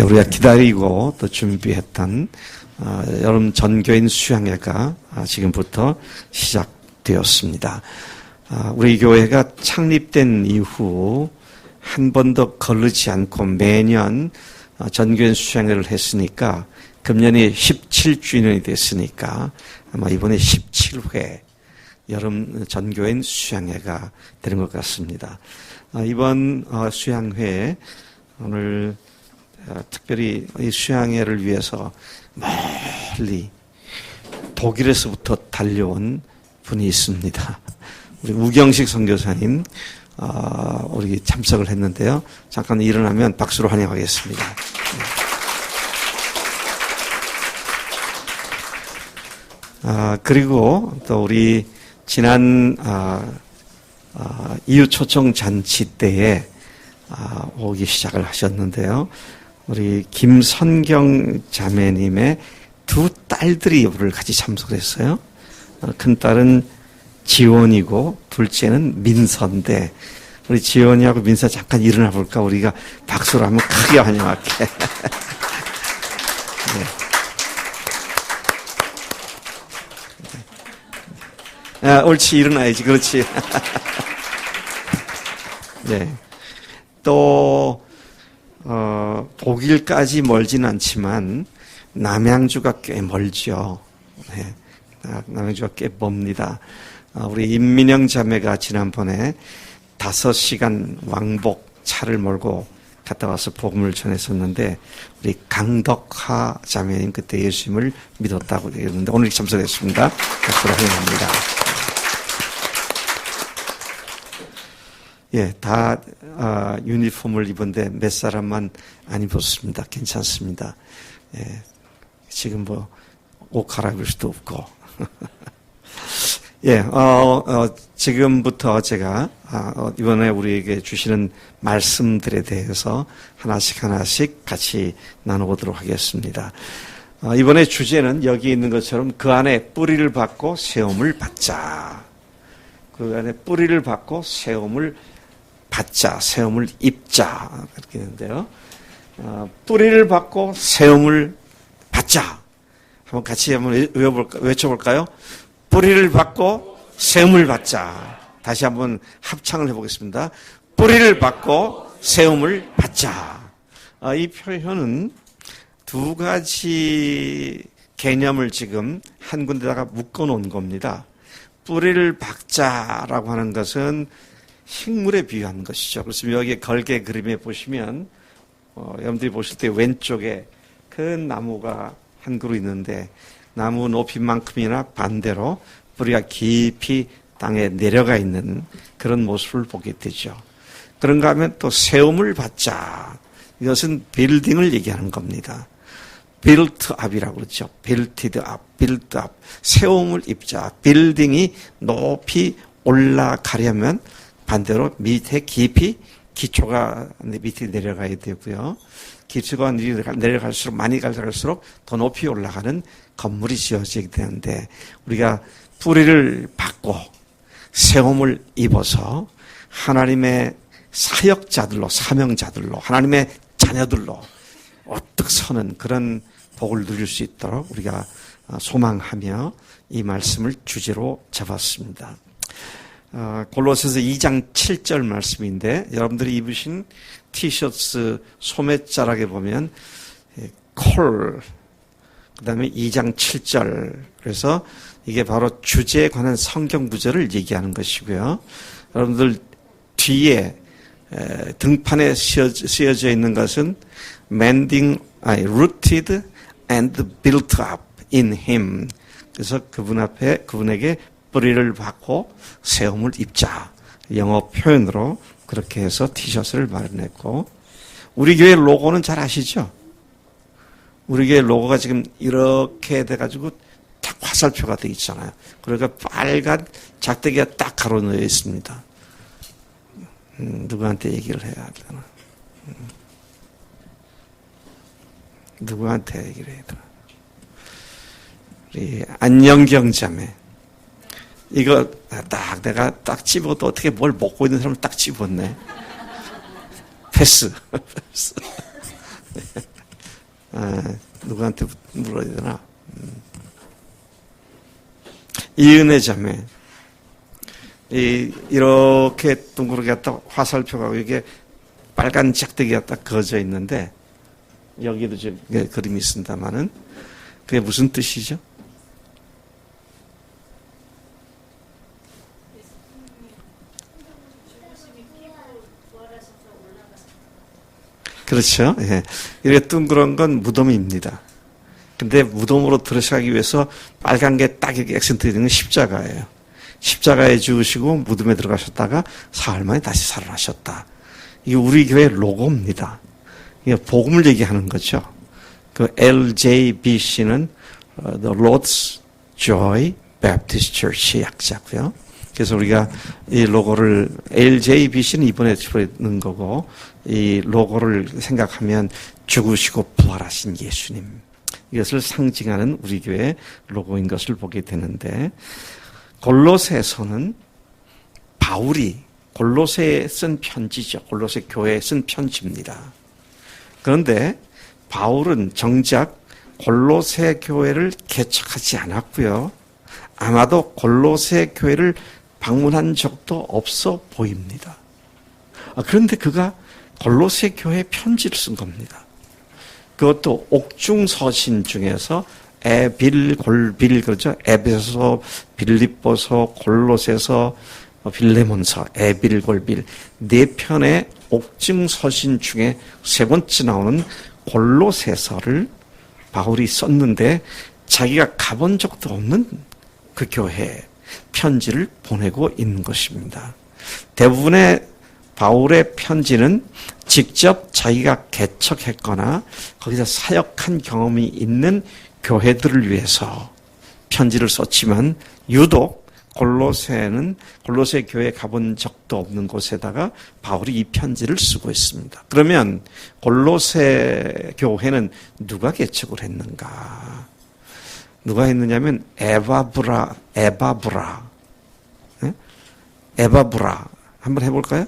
우리가 기다리고 또 준비했던 여름 전교인 수양회가 지금부터 시작되었습니다. 우리 교회가 창립된 이후 한 번도 거르지 않고 매년 전교인 수양회를 했으니까 금년이 17주년이 됐으니까 아마 이번에 17회 여름 전교인 수양회가 되는 것 같습니다. 이번 수양회에 오늘 특별히 이 수양회를 위해서 멀리 독일에서부터 달려온 분이 있습니다. 우리 우경식 선교사님 우리 참석을 했는데요. 잠깐 일어나면 박수로 환영하겠습니다. 그리고 또 우리 지난 이웃 초청 잔치 때에 오기 시작을 하셨는데요. 우리 김선경 자매님의 두 딸들이 우리를 같이 참석을 했어요. 큰 딸은 지원이고 둘째는 민서인데 우리 지원이하고 민서 잠깐 일어나 볼까? 우리가 박수로 한번 크게 환영할게. 네. 옳지, 일어나야지. 그렇지. 네. 또 독일까지 멀진 않지만 남양주가 꽤 멀죠. 네. 남양주가 꽤 멉니다. 우리 임민영 자매가 지난번에 5시간 왕복 차를 몰고 갔다 와서 복음을 전했었는데 우리 강덕하 자매님 그때 예수님을 믿었다고 얘기했는데 오늘 참석했습니다. 박수로 환영합니다. 예, 다 유니폼을 입은데 몇 사람만 안 입었습니다. 괜찮습니다. 예, 지금 뭐 옷 갈아입을 수도 없고. 예, 지금부터 제가 이번에 우리에게 주시는 말씀들에 대해서 하나씩 같이 나눠보도록 하겠습니다. 이번에 주제는 여기 있는 것처럼 그 안에 뿌리를 받고 세움을 받자. 그 안에 뿌리를 받고 세움을 받자, 세움을 입자 그렇게 되는데요. 뿌리를 받고 세움을 받자. 한번 같이 한번 외쳐볼까요? 뿌리를 받고 세움을 받자. 다시 한번 합창을 해보겠습니다. 뿌리를 받고 세움을 받자. 이 표현은 두 가지 개념을 지금 한 군데다가 묶어놓은 겁니다. 뿌리를 박자라고 하는 것은 식물에 비유한 것이죠. 그래서 여기 걸개 그림에 보시면 여러분들이 보실 때 왼쪽에 큰 나무가 한 그루 있는데 나무 높이만큼이나 반대로 뿌리가 깊이 땅에 내려가 있는 그런 모습을 보게 되죠. 그런가 하면 또 세움을 받자. 이것은 빌딩을 얘기하는 겁니다. built up이라고 그러죠. built up. 세움을 입자. 빌딩이 높이 올라가려면 반대로 밑에 깊이 기초가 밑에 내려가야 되고요. 기초가 내려갈수록 많이 갈수록 더 높이 올라가는 건물이 지어지게 되는데 우리가 뿌리를 받고 세움을 입어서 하나님의 사역자들로 사명자들로 하나님의 자녀들로 어떻게 서는 그런 복을 누릴 수 있도록 우리가 소망하며 이 말씀을 주제로 잡았습니다. 골로새서 2장 7절 말씀인데 여러분들이 입으신 티셔츠 소매자락에 보면 콜 그다음에 2장 7절 그래서 이게 바로 주제에 관한 성경 구절을 얘기하는 것이고요. 여러분들 뒤에 등판에 쓰여져 있는 것은 rooted and built up in him. 그래서 그분에게 뿌리를 받고 세움을 입자. 영어 표현으로 그렇게 해서 티셔츠를 마련했고 우리 교회 로고는 잘 아시죠? 우리 교회 로고가 지금 이렇게 돼가지고 딱 화살표가 되어 있잖아요. 그러니까 빨간 작대기가 딱 가로놓여 있습니다. 누구한테 얘기를 해야 되나? 누구한테 얘기를 해야 되나? 우리 안영경 자매. 이거 내가 딱 집어도 어떻게 뭘 먹고 있는 사람을 딱 집었네. 패스. 누구한테 물어야 되나? 이은혜 자매. 이렇게 둥그렇게 갖다 화살표가 이게 빨간 짝대기가 딱 그어져 있는데, 여기도 그림이 있습니다만은, 그게 무슨 뜻이죠? 그렇죠. 예. 이렇게 둥그런 건 무덤입니다. 근데 무덤으로 들어가기 위해서 빨간 게 딱 이렇게 액센트 있는 건 십자가예요. 십자가에 죽으시고 무덤에 들어가셨다가 사흘 만에 다시 살아나셨다. 이게 우리 교회 로고입니다. 이게 복음을 얘기하는 거죠. 그 LJBC는 The Lord's Joy Baptist Church의 약자고요. 그래서 우리가 이 로고를 LJBC는 이번에 들어있는 거고, 이 로고를 생각하면 죽으시고 부활하신 예수님, 이것을 상징하는 우리 교회 로고인 것을 보게 되는데, 골로새서는 바울이 골로새에 쓴 편지죠. 골로새 교회에 쓴 편지입니다. 그런데 바울은 정작 골로새 교회를 개척하지 않았고요. 아마도 골로새 교회를 방문한 적도 없어 보입니다. 그런데 그가 골로새 교회에 편지를 쓴 겁니다. 그것도 옥중서신 중에서 에빌, 골빌, 그렇죠? 에베소, 빌립보서, 골로새서, 빌레몬서, 에빌, 골빌, 4편의 옥중서신 중에 3번째 나오는 골로새서를 바울이 썼는데, 자기가 가본 적도 없는 그 교회에 편지를 보내고 있는 것입니다. 대부분의 바울의 편지는 직접 자기가 개척했거나 거기서 사역한 경험이 있는 교회들을 위해서 편지를 썼지만, 유독 골로새 교회에 가본 적도 없는 곳에다가 바울이 이 편지를 쓰고 있습니다. 그러면 골로새 교회는 누가 개척을 했는가? 누가 했느냐면 에바브라. 네? 에바브라. 한번 해볼까요?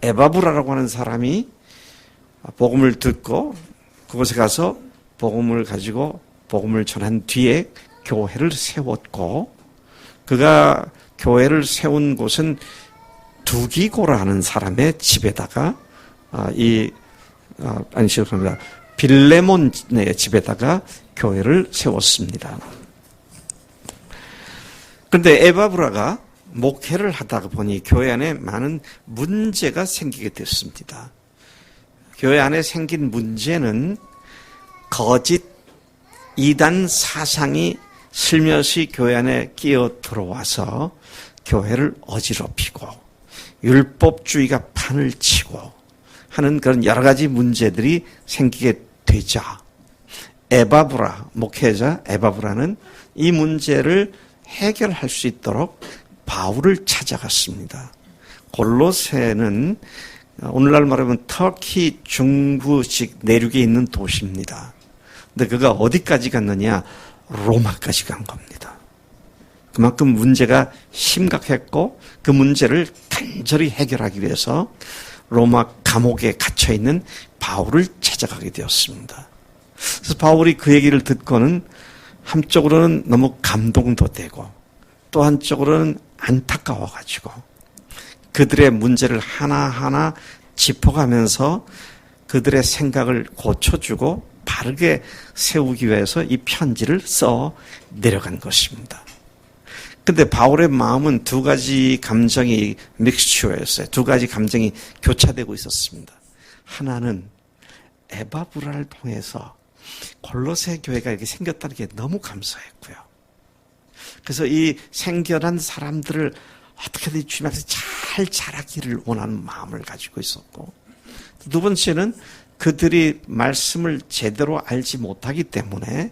에바브라라고 하는 사람이 복음을 듣고 그곳에 가서 복음을 가지고 복음을 전한 뒤에 교회를 세웠고, 그가 교회를 세운 곳은 두기고라는 사람의 집에다가 죄송합니다. 빌레몬의 집에다가 교회를 세웠습니다. 그런데 에바브라가 목회를 하다가 보니 교회 안에 많은 문제가 생기게 됐습니다. 교회 안에 생긴 문제는 거짓 이단 사상이 슬며시 교회 안에 끼어 들어와서 교회를 어지럽히고 율법주의가 판을 치고 하는 그런 여러 가지 문제들이 생기게 되자, 에바브라, 목회자 에바브라는 이 문제를 해결할 수 있도록 바울을 찾아갔습니다. 골로새는 오늘날 말하면 터키 중부식 내륙에 있는 도시입니다. 근데 그가 어디까지 갔느냐? 로마까지 간 겁니다. 그만큼 문제가 심각했고 그 문제를 간절히 해결하기 위해서 로마 감옥에 갇혀있는 바울을 찾아가게 되었습니다. 그래서 바울이 그 얘기를 듣고는 한쪽으로는 너무 감동도 되고 또 한쪽으로는 안타까워가지고 그들의 문제를 하나하나 짚어가면서 그들의 생각을 고쳐주고 바르게 세우기 위해서 이 편지를 써 내려간 것입니다. 근데 바울의 마음은 두 가지 감정이 믹스처였어요. 두 가지 감정이 교차되고 있었습니다. 하나는 에바브라를 통해서 골로새 교회가 이렇게 생겼다는 게 너무 감사했고요. 그래서 이 생겨난 사람들을 어떻게든 주님 앞에서 잘 자라기를 원하는 마음을 가지고 있었고, 두 번째는 그들이 말씀을 제대로 알지 못하기 때문에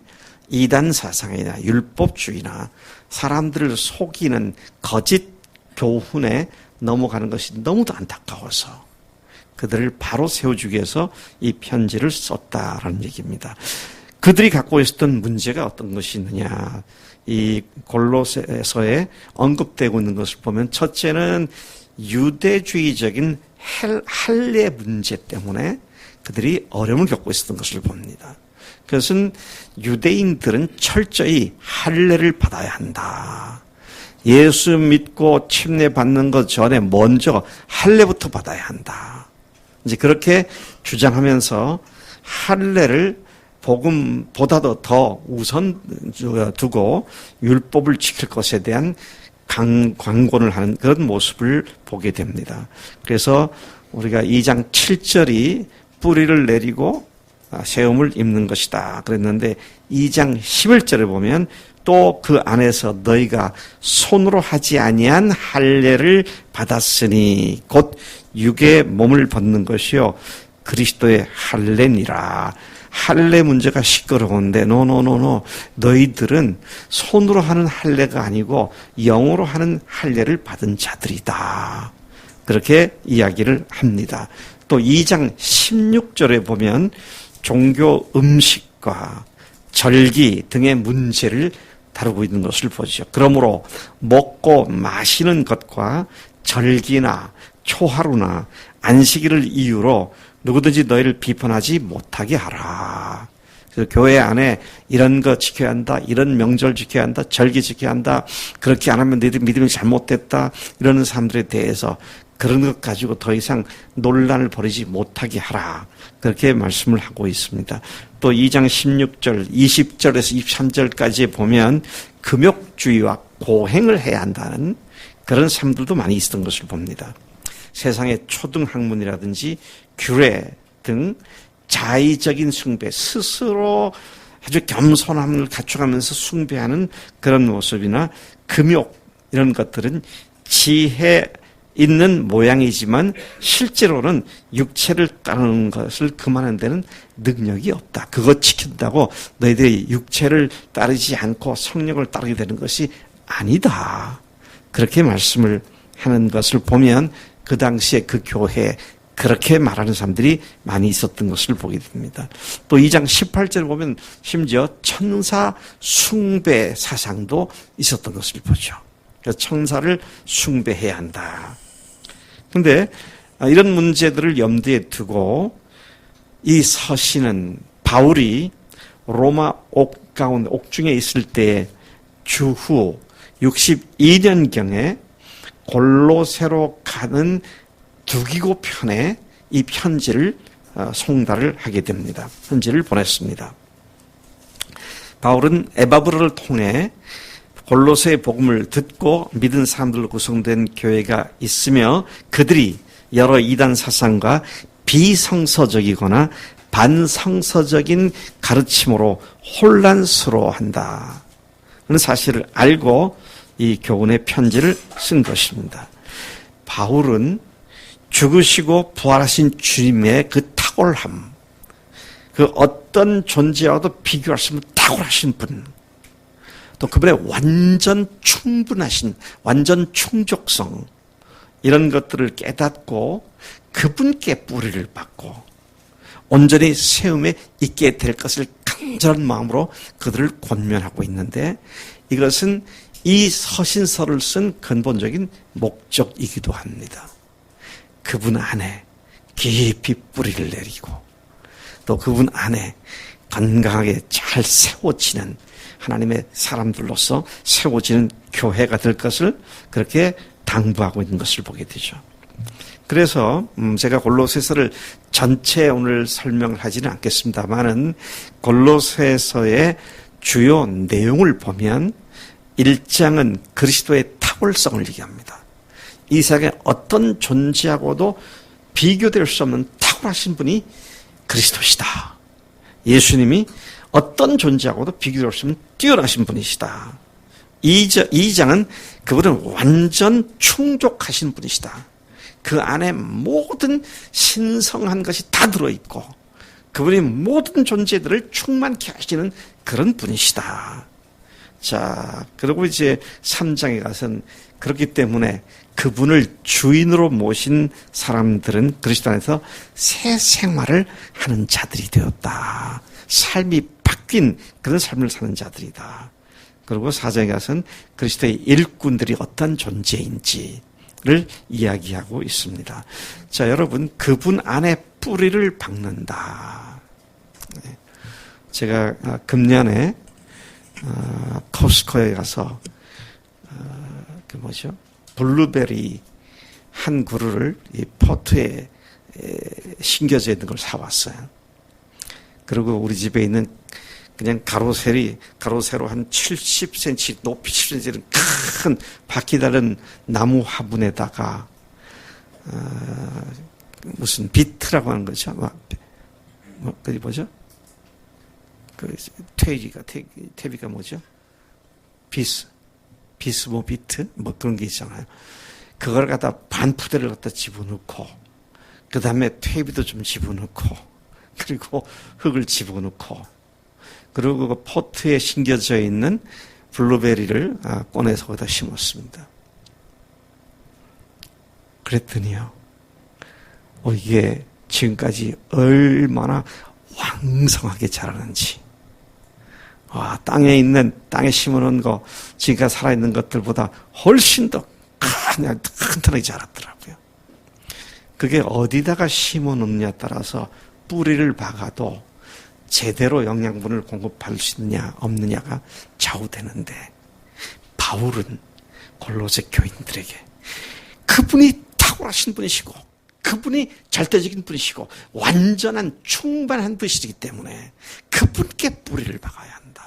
이단 사상이나 율법주의나 사람들을 속이는 거짓 교훈에 넘어가는 것이 너무도 안타까워서 그들을 바로 세워주기 위해서 이 편지를 썼다라는 얘기입니다. 그들이 갖고 있었던 문제가 어떤 것이 있느냐, 이 골로새서에 언급되고 있는 것을 보면 첫째는 유대주의적인 할례 문제 때문에 그들이 어려움을 겪고 있었던 것을 봅니다. 그것은 유대인들은 철저히 할례를 받아야 한다. 예수 믿고 침례받는 것 전에 먼저 할례부터 받아야 한다. 이제 그렇게 주장하면서 할례를 복음보다도 더 우선 두고 율법을 지킬 것에 대한 강권을 하는 그런 모습을 보게 됩니다. 그래서 우리가 2장 7절이 뿌리를 내리고 세움을 입는 것이다 그랬는데 2장 11절에 보면 또 그 안에서 너희가 손으로 하지 아니한 할례를 받았으니 곧 육의 몸을 벗는 것이요 그리스도의 할례니라. 할례 문제가 시끄러운데 노노노노 너희들은 손으로 하는 할례가 아니고 영으로 하는 할례를 받은 자들이다. 그렇게 이야기를 합니다. 또 2장 16절에 보면 종교 음식과 절기 등의 문제를 다루고 있는 것을 보죠. 그러므로 먹고 마시는 것과 절기나 초하루나 안식일을 이유로 누구든지 너희를 비판하지 못하게 하라. 그래서 교회 안에 이런 거 지켜야 한다, 이런 명절 지켜야 한다, 절기 지켜야 한다, 그렇게 안 하면 너희들 믿음이 잘못됐다, 이러는 사람들에 대해서 그런 것 가지고 더 이상 논란을 벌이지 못하게 하라. 그렇게 말씀을 하고 있습니다. 또 2장 16절, 20절에서 23절까지 보면 금욕주의와 고행을 해야 한다는 그런 사람들도 많이 있었던 것을 봅니다. 세상의 초등학문이라든지 규례 등 자의적인 숭배, 스스로 아주 겸손함을 갖춰가면서 숭배하는 그런 모습이나 금욕 이런 것들은 지혜 있는 모양이지만 실제로는 육체를 따르는 것을 금하는 데는 능력이 없다. 그것 지킨다고 너희들이 육체를 따르지 않고 성령을 따르게 되는 것이 아니다. 그렇게 말씀을 하는 것을 보면 그 당시에 그 교회에 그렇게 말하는 사람들이 많이 있었던 것을 보게 됩니다. 또 2장 18절을 보면 심지어 천사 숭배 사상도 있었던 것을 보죠. 그래서 천사를 숭배해야 한다. 그런데 이런 문제들을 염두에 두고 이 서신은 바울이 로마 옥중에 있을 때 주후 62년경에 골로새로 가는 두기고 편에 이 편지를 송달을 하게 됩니다. 편지를 보냈습니다. 바울은 에바브로를 통해 골로새의 복음을 듣고 믿은 사람들로 구성된 교회가 있으며 그들이 여러 이단 사상과 비성서적이거나 반성서적인 가르침으로 혼란스러워한다. 그런 사실을 알고 이 교훈의 편지를 쓴 것입니다. 바울은 죽으시고 부활하신 주님의 그 탁월함, 그 어떤 존재와도 비교할 수 없는 탁월하신 분, 또 그분의 완전 충분하신, 완전 충족성, 이런 것들을 깨닫고 그분께 뿌리를 받고 온전히 세움에 있게 될 것을 간절한 마음으로 그들을 권면하고 있는데 이것은 이 서신서를 쓴 근본적인 목적이기도 합니다. 그분 안에 깊이 뿌리를 내리고 또 그분 안에 건강하게 잘 세워지는 하나님의 사람들로서 세워지는 교회가 될 것을 그렇게 당부하고 있는 것을 보게 되죠. 그래서 제가 골로새서를 전체 오늘 설명을 하지는 않겠습니다만은 골로새서의 주요 내용을 보면 1장은 그리스도의 탁월성을 얘기합니다. 이 세상에 어떤 존재하고도 비교될 수 없는 탁월하신 분이 그리스도시다. 예수님이 어떤 존재하고도 비교될 수 없는 뛰어나신 분이시다. 2장은 그분은 완전 충족하신 분이시다. 그 안에 모든 신성한 것이 다 들어있고 그분이 모든 존재들을 충만케 하시는 그런 분이시다. 자, 그리고 이제 3장에 가서는 그렇기 때문에 그분을 주인으로 모신 사람들은 그리스도 안에서 새 생활을 하는 자들이 되었다. 삶이 바뀐 그런 삶을 사는 자들이다. 그리고 4장에 가서는 그리스도의 일꾼들이 어떤 존재인지 이야기하고 있습니다. 자, 여러분, 그분 안에 뿌리를 박는다. 제가 금년에 코스코에 가서 블루베리 한 그루를 이 포트에 심겨져 있는 걸 사왔어요. 그리고 우리 집에 있는 그냥 가로세로 한 70cm, 높이 70cm 큰 바퀴 달린 나무 화분에다가 무슨 비트라고 하는 거죠. 그게 뭐죠? 그 퇴비가 뭐죠? 비스모 비트 뭐 그런 게 있잖아요. 그걸 갖다 반푸대를 갖다 집어넣고 그 다음에 퇴비도 좀 집어넣고 그리고 흙을 집어넣고 그리고 그 포트에 심겨져 있는 블루베리를 꺼내서 거기다 심었습니다. 그랬더니요, 이게 지금까지 얼마나 왕성하게 자라는지. 땅에 심어놓은 거, 지금까지 살아있는 것들보다 훨씬 더 그냥 튼튼하게 자랐더라고요. 그게 어디다가 심어놓느냐에 따라서 뿌리를 박아도 제대로 영양분을 공급할 수 있느냐 없느냐가 좌우되는데, 바울은 골로새 교인들에게 그분이 탁월하신 분이시고 그분이 절대적인 분이시고 완전한 충만한 분이시기 때문에 그분께 뿌리를 박아야 한다.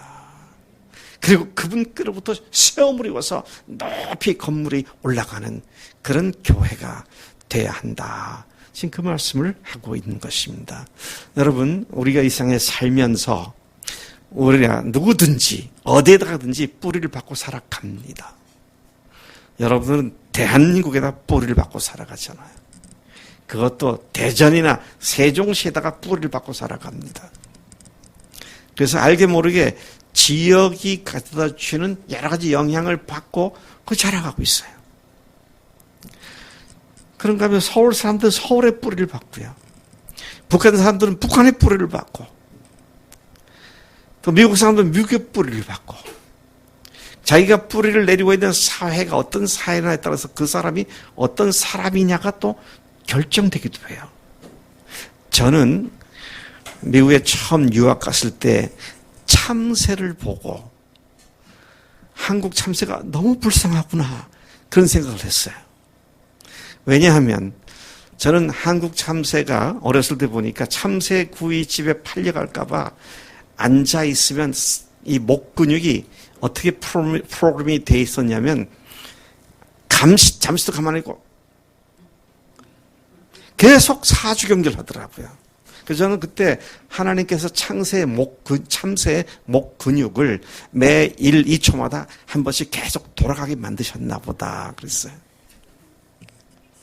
그리고 그분께로부터 세움을 입어서 높이 건물이 올라가는 그런 교회가 돼야 한다. 지금 그 말씀을 하고 있는 것입니다. 여러분, 우리가 이 세상에 살면서 우리가 누구든지 어디에다가든지 뿌리를 받고 살아갑니다. 여러분은 대한민국에다 뿌리를 받고 살아가잖아요. 그것도 대전이나 세종시에다가 뿌리를 받고 살아갑니다. 그래서 알게 모르게 지역이 가져다 주는 여러 가지 영향을 받고 자라가고 있어요. 그런가 하면 서울 사람들은 서울의 뿌리를 받고요. 북한 사람들은 북한의 뿌리를 받고 또 미국 사람들은 미국의 뿌리를 받고 자기가 뿌리를 내리고 있는 사회가 어떤 사회냐에 따라서 그 사람이 어떤 사람이냐가 또 결정되기도 해요. 저는 미국에 처음 유학 갔을 때 참새를 보고 한국 참새가 너무 불쌍하구나 그런 생각을 했어요. 왜냐하면 저는 한국 참새가 어렸을 때 보니까 참새 구이 집에 팔려갈까 봐 앉아있으면 이 목 근육이 어떻게 프로그램이 돼 있었냐면 잠시도 가만히 있고 계속 사주 경계를 하더라고요. 그래서 저는 그때 하나님께서 참새의 목 근육을 매 1, 2초마다 한 번씩 계속 돌아가게 만드셨나 보다 그랬어요.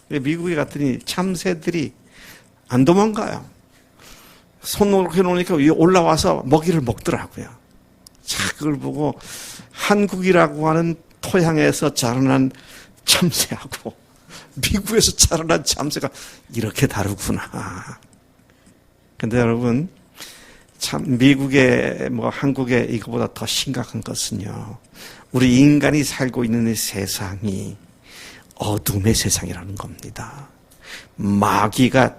미국에 갔더니 참새들이 안 도망가요. 손 놓고 놓으니까 위에 올라와서 먹이를 먹더라고요. 자, 그걸 보고 한국이라고 하는 토양에서 자라난 참새하고 미국에서 자라난 참새가 이렇게 다르구나. 근데 여러분, 참 미국에 한국에 이거보다 더 심각한 것은요. 우리 인간이 살고 있는 이 세상이 어둠의 세상이라는 겁니다. 마귀가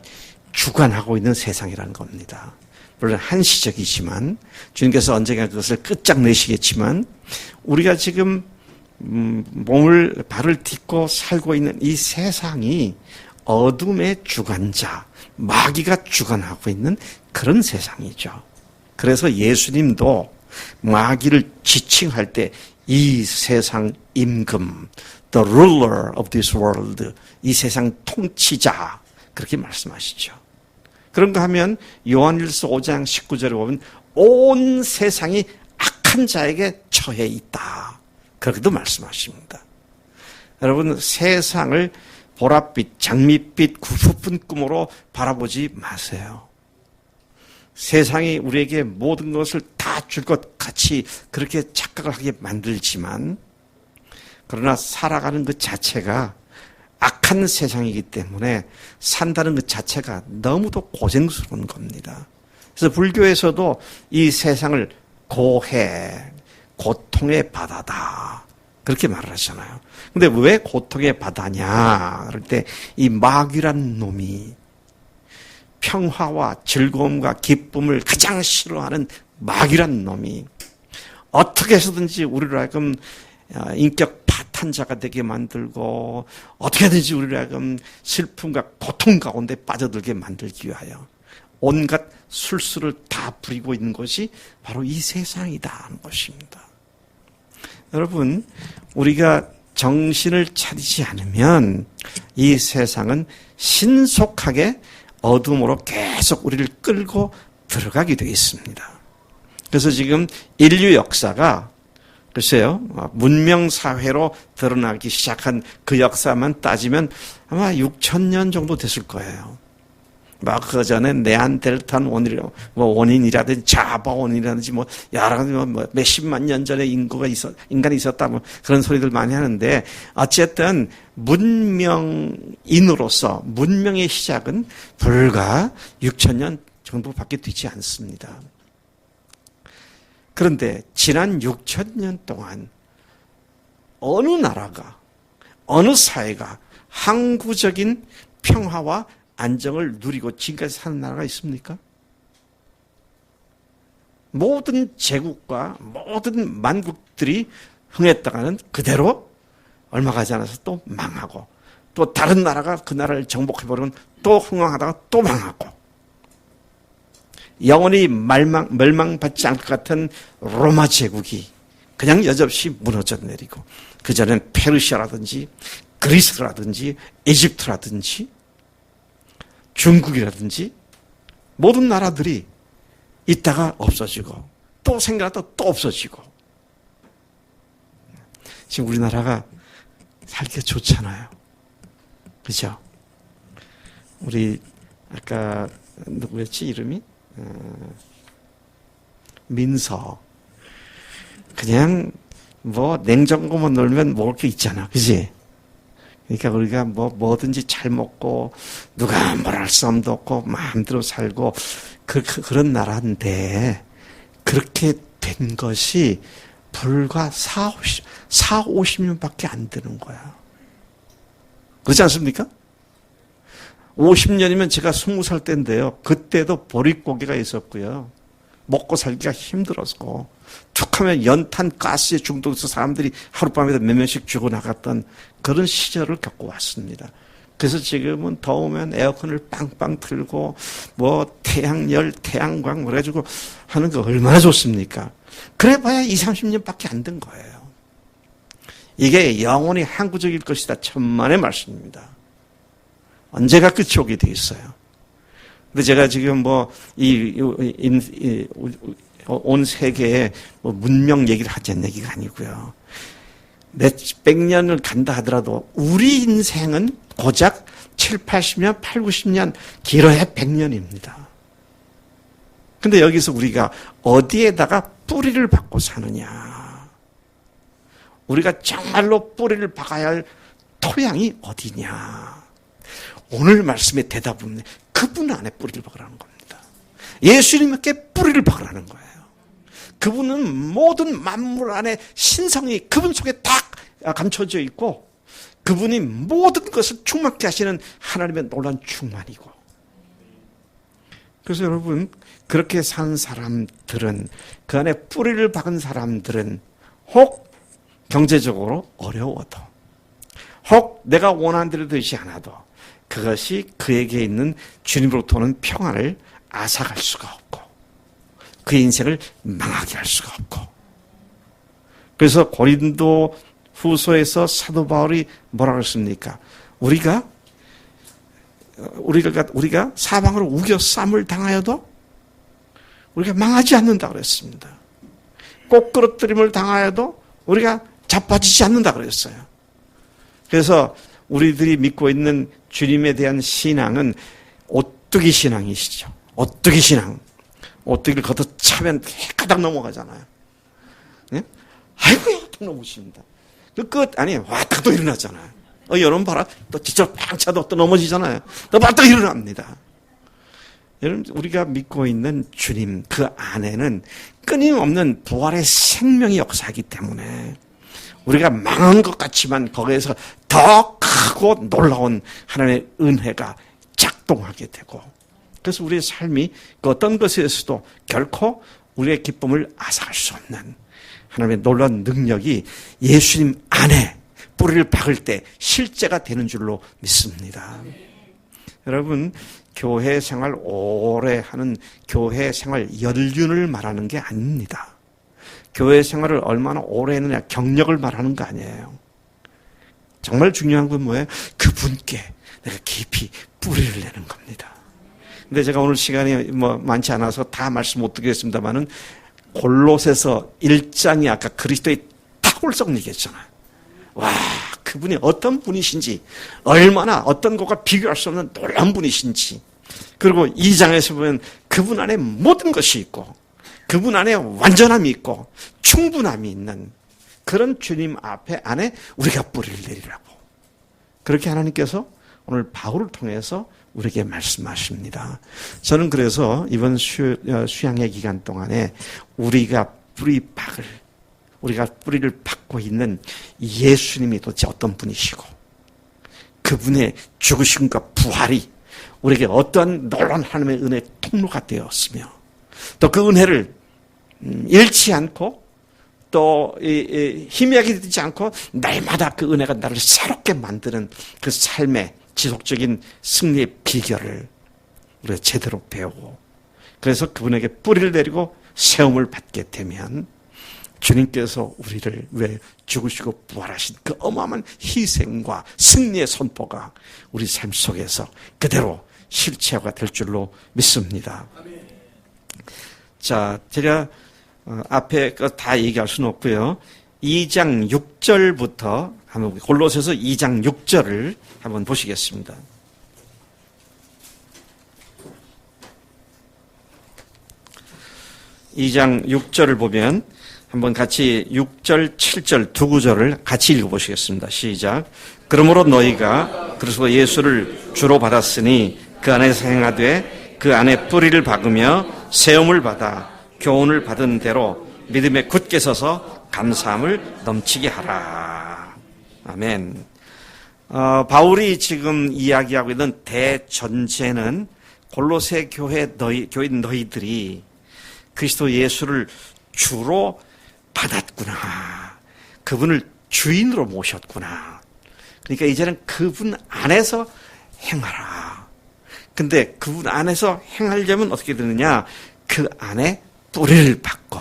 주관하고 있는 세상이라는 겁니다. 물론 한시적이지만 주님께서 언젠가 그것을 끝장내시겠지만 우리가 지금 발을 딛고 살고 있는 이 세상이 어둠의 주관자, 마귀가 주관하고 있는 그런 세상이죠. 그래서 예수님도 마귀를 지칭할 때 이 세상 임금, the ruler of this world, 이 세상 통치자 그렇게 말씀하시죠. 그런가 하면 요한일서 5장 19절에 보면 온 세상이 악한 자에게 처해 있다. 그렇게도 말씀하십니다. 여러분, 세상을 보랏빛, 장밋빛, 구슬픈 꿈으로 바라보지 마세요. 세상이 우리에게 모든 것을 다 줄 것 같이 그렇게 착각을 하게 만들지만 그러나 살아가는 그 자체가 악한 세상이기 때문에 산다는 그 자체가 너무도 고생스러운 겁니다. 그래서 불교에서도 이 세상을 고해, 고통의 바다다 그렇게 말을 하잖아요. 근데 왜 고통의 바다냐? 그럴 때 이 마귀란 놈이 평화와 즐거움과 기쁨을 가장 싫어하는 마귀란 놈이 어떻게 해서든지 우리를 하여금 인격 파탄자가 되게 만들고 어떻게 해서든지 우리를 하여금 슬픔과 고통 가운데 빠져들게 만들기 위하여 온갖 술수를 다 부리고 있는 것이 바로 이 세상이다 하는 것입니다. 여러분, 우리가 정신을 차리지 않으면 이 세상은 신속하게 어둠으로 계속 우리를 끌고 들어가게 되어 있습니다. 그래서 지금 인류 역사가 글쎄요, 문명사회로 드러나기 시작한 그 역사만 따지면 아마 6,000년 정도 됐을 거예요. 그 전에 네안데르탈 원인이라든지 자바 원인이라든지 여러 가지 몇십만 년 전에 인간이 있었다 그런 소리들 많이 하는데 어쨌든 문명인으로서 문명의 시작은 불과 6,000년 정도밖에 되지 않습니다. 그런데 지난 6,000년 동안 어느 나라가 어느 사회가 항구적인 평화와 안정을 누리고 지금까지 사는 나라가 있습니까? 모든 제국과 모든 만국들이 흥했다가는 그대로 얼마 가지 않아서 또 망하고 또 다른 나라가 그 나라를 정복해버리면 또 흥왕하다가 또 망하고 영원히 멸망받지 않을 것 같은 로마 제국이 그냥 여지없이 무너져 내리고 그전엔 페르시아라든지 그리스라든지 이집트라든지 중국이라든지 모든 나라들이 있다가 없어지고 또 생겨났다 또 없어지고 지금 우리나라가 살기가 좋잖아요. 그죠? 우리 아까 누구였지 이름이? 민서. 그냥 냉장고만 놀면 먹을 게 있잖아. 그지? 그러니까 우리가 뭐든지 잘 먹고 누가 뭐라 할 싸움도 없고 마음대로 살고 그런 나라인데 그렇게 된 것이 불과 50년밖에 안 되는 거야. 그렇지 않습니까? 50년이면 제가 20살 때인데요. 그때도 보릿고개가 있었고요. 먹고 살기가 힘들었고 툭하면 연탄 가스에 중독돼서 사람들이 하룻밤에 몇 명씩 죽어나갔던 그런 시절을 겪고 왔습니다. 그래서 지금은 더우면 에어컨을 빵빵 틀고 태양열, 태양광 그래가지고 하는 거 얼마나 좋습니까? 그래봐야 20, 30년밖에 안 된 거예요. 이게 영원히 항구적일 것이다. 천만의 말씀입니다. 언제가 끝이 오게 돼 있어요. 근데 제가 지금 온 세계에 문명 얘기를 하자는 얘기가 아니고요. 몇백 년을 간다 하더라도 우리 인생은 고작 7, 80년, 8, 90년, 길어야 100년입니다. 근데 여기서 우리가 어디에다가 뿌리를 박고 사느냐. 우리가 정말로 뿌리를 박아야 할 토양이 어디냐. 오늘 말씀의 대답은 그분 안에 뿌리를 박으라는 겁니다. 예수님께 뿌리를 박으라는 거예요. 그분은 모든 만물 안에 신성이 그분 속에 딱 감춰져 있고 그분이 모든 것을 충만케 하시는 하나님의 놀라운 충만이고 그래서 여러분 그렇게 산 사람들은 그 안에 뿌리를 박은 사람들은 혹 경제적으로 어려워도 혹 내가 원하는 대로 되지 않아도 그것이 그에게 있는 주님으로부터 오는 평안을 앗아갈 수가 없고 그 인생을 망하게 할 수가 없고 그래서 고린도 후서에서 사도 바울이 뭐라고 했습니까? 우리가 사방으로 우겨 쌈을 당하여도 우리가 망하지 않는다고 그랬습니다. 꼬꾸러뜨림을 당하여도 우리가 자빠지지 않는다고 그랬어요. 그래서 우리들이 믿고 있는 주님에 대한 신앙은 오뚜기 신앙이시죠. 오뚜기 신앙. 오뚜기를 걷어차면 가닥 넘어가잖아요. 네? 아이고야, 또 넘으십니다. 왔다 또 일어나잖아요. 여러분 봐라. 또 진짜 빵 차도 또 넘어지잖아요. 또 바짝 일어납니다. 여러분, 우리가 믿고 있는 주님, 그 안에는 끊임없는 부활의 생명이 역사하기 때문에 우리가 망한 것 같지만 거기에서 더 크고 놀라운 하나님의 은혜가 작동하게 되고, 그래서 우리의 삶이 그 어떤 것에서도 결코 우리의 기쁨을 앗아갈 수 없는 하나님의 놀라운 능력이 예수님 안에 뿌리를 박을 때 실제가 되는 줄로 믿습니다. 여러분, 교회 생활 오래 하는 교회 생활 연륜을 말하는 게 아닙니다. 교회 생활을 얼마나 오래 했느냐 경력을 말하는 거 아니에요. 정말 중요한 건 뭐예요? 그분께 내가 깊이 뿌리를 내는 겁니다. 근데 제가 오늘 시간이 많지 않아서 다 말씀 못 드리겠습니다만은 골로새서 1장이 아까 그리스도의 탁월성 얘기했잖아요. 와, 그분이 어떤 분이신지, 얼마나 어떤 것과 비교할 수 없는 놀라운 분이신지, 그리고 2장에서 보면 그분 안에 모든 것이 있고 그분 안에 완전함이 있고 충분함이 있는 그런 주님 안에 우리가 뿌리를 내리라고, 그렇게 하나님께서 오늘 바울을 통해서 우리에게 말씀하십니다. 저는 그래서 이번 수양의 기간 동안에 우리가 뿌리를 박고 있는 예수님이 도대체 어떤 분이시고 그분의 죽으심과 부활이 우리에게 어떤 놀라운 하나님의 은혜의 통로가 되었으며, 또 그 은혜를 잃지 않고 또 희미하게 되지 않고 날마다 그 은혜가 나를 새롭게 만드는 그 삶의 지속적인 승리의 비결을 우리가 제대로 배우고, 그래서 그분에게 뿌리를 내리고 세움을 받게 되면 주님께서 우리를 왜 죽으시고 부활하신 그 어마어마한 희생과 승리의 선포가 우리 삶 속에서 그대로 실체화가 될 줄로 믿습니다. 자, 제가 앞에 거 다 얘기할 수는 없고요. 2장 6절부터 한번 골로새서 2장 6절을 한번 보시겠습니다. (2장 6절을) 보면 한번 같이 6절, 7절 두 구절을 같이 읽어보시겠습니다. 시작. 그러므로 너희가 그리스도 예수를 주로 받았으니 그 안에서 행하되 그 안에 뿌리를 박으며 세움을 받아 교훈을 받은 대로 믿음에 굳게 서서 감사함을 넘치게 하라. 아멘. 바울이 지금 이야기하고 있는 대전제는 골로새 교인 너희들이 그리스도 예수를 주로 받았구나. 그분을 주인으로 모셨구나. 그러니까 이제는 그분 안에서 행하라. 근데 그분 안에서 행하려면 어떻게 되느냐? 그 안에 뿌리를 받고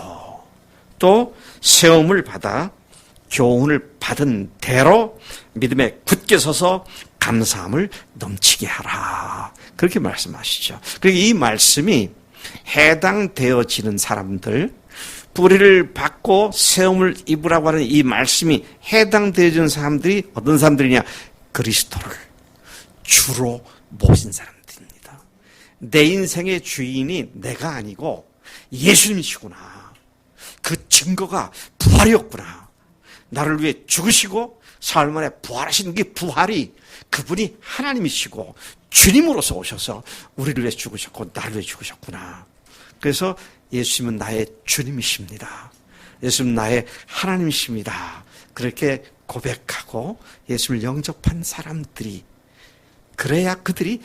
또 세움을 받아 교훈을 받은 대로 믿음에 굳게 서서 감사함을 넘치게 하라. 그렇게 말씀하시죠. 그리고 이 말씀이 해당되어지는 사람들, 뿌리를 받고 세움을 입으라고 하는 이 말씀이 해당되어지는 사람들이 어떤 사람들이냐? 그리스도를 주로 모신 사람들입니다. 내 인생의 주인이 내가 아니고 예수님이시구나. 그 증거가 부활이었구나. 나를 위해 죽으시고 사흘 만에 부활하신 그 부활이 그분이 하나님이시고 주님으로서 오셔서 우리를 위해 죽으셨고 나를 위해 죽으셨구나. 그래서 예수님은 나의 주님이십니다. 예수님은 나의 하나님이십니다. 그렇게 고백하고 예수님을 영접한 사람들이, 그래야 그들이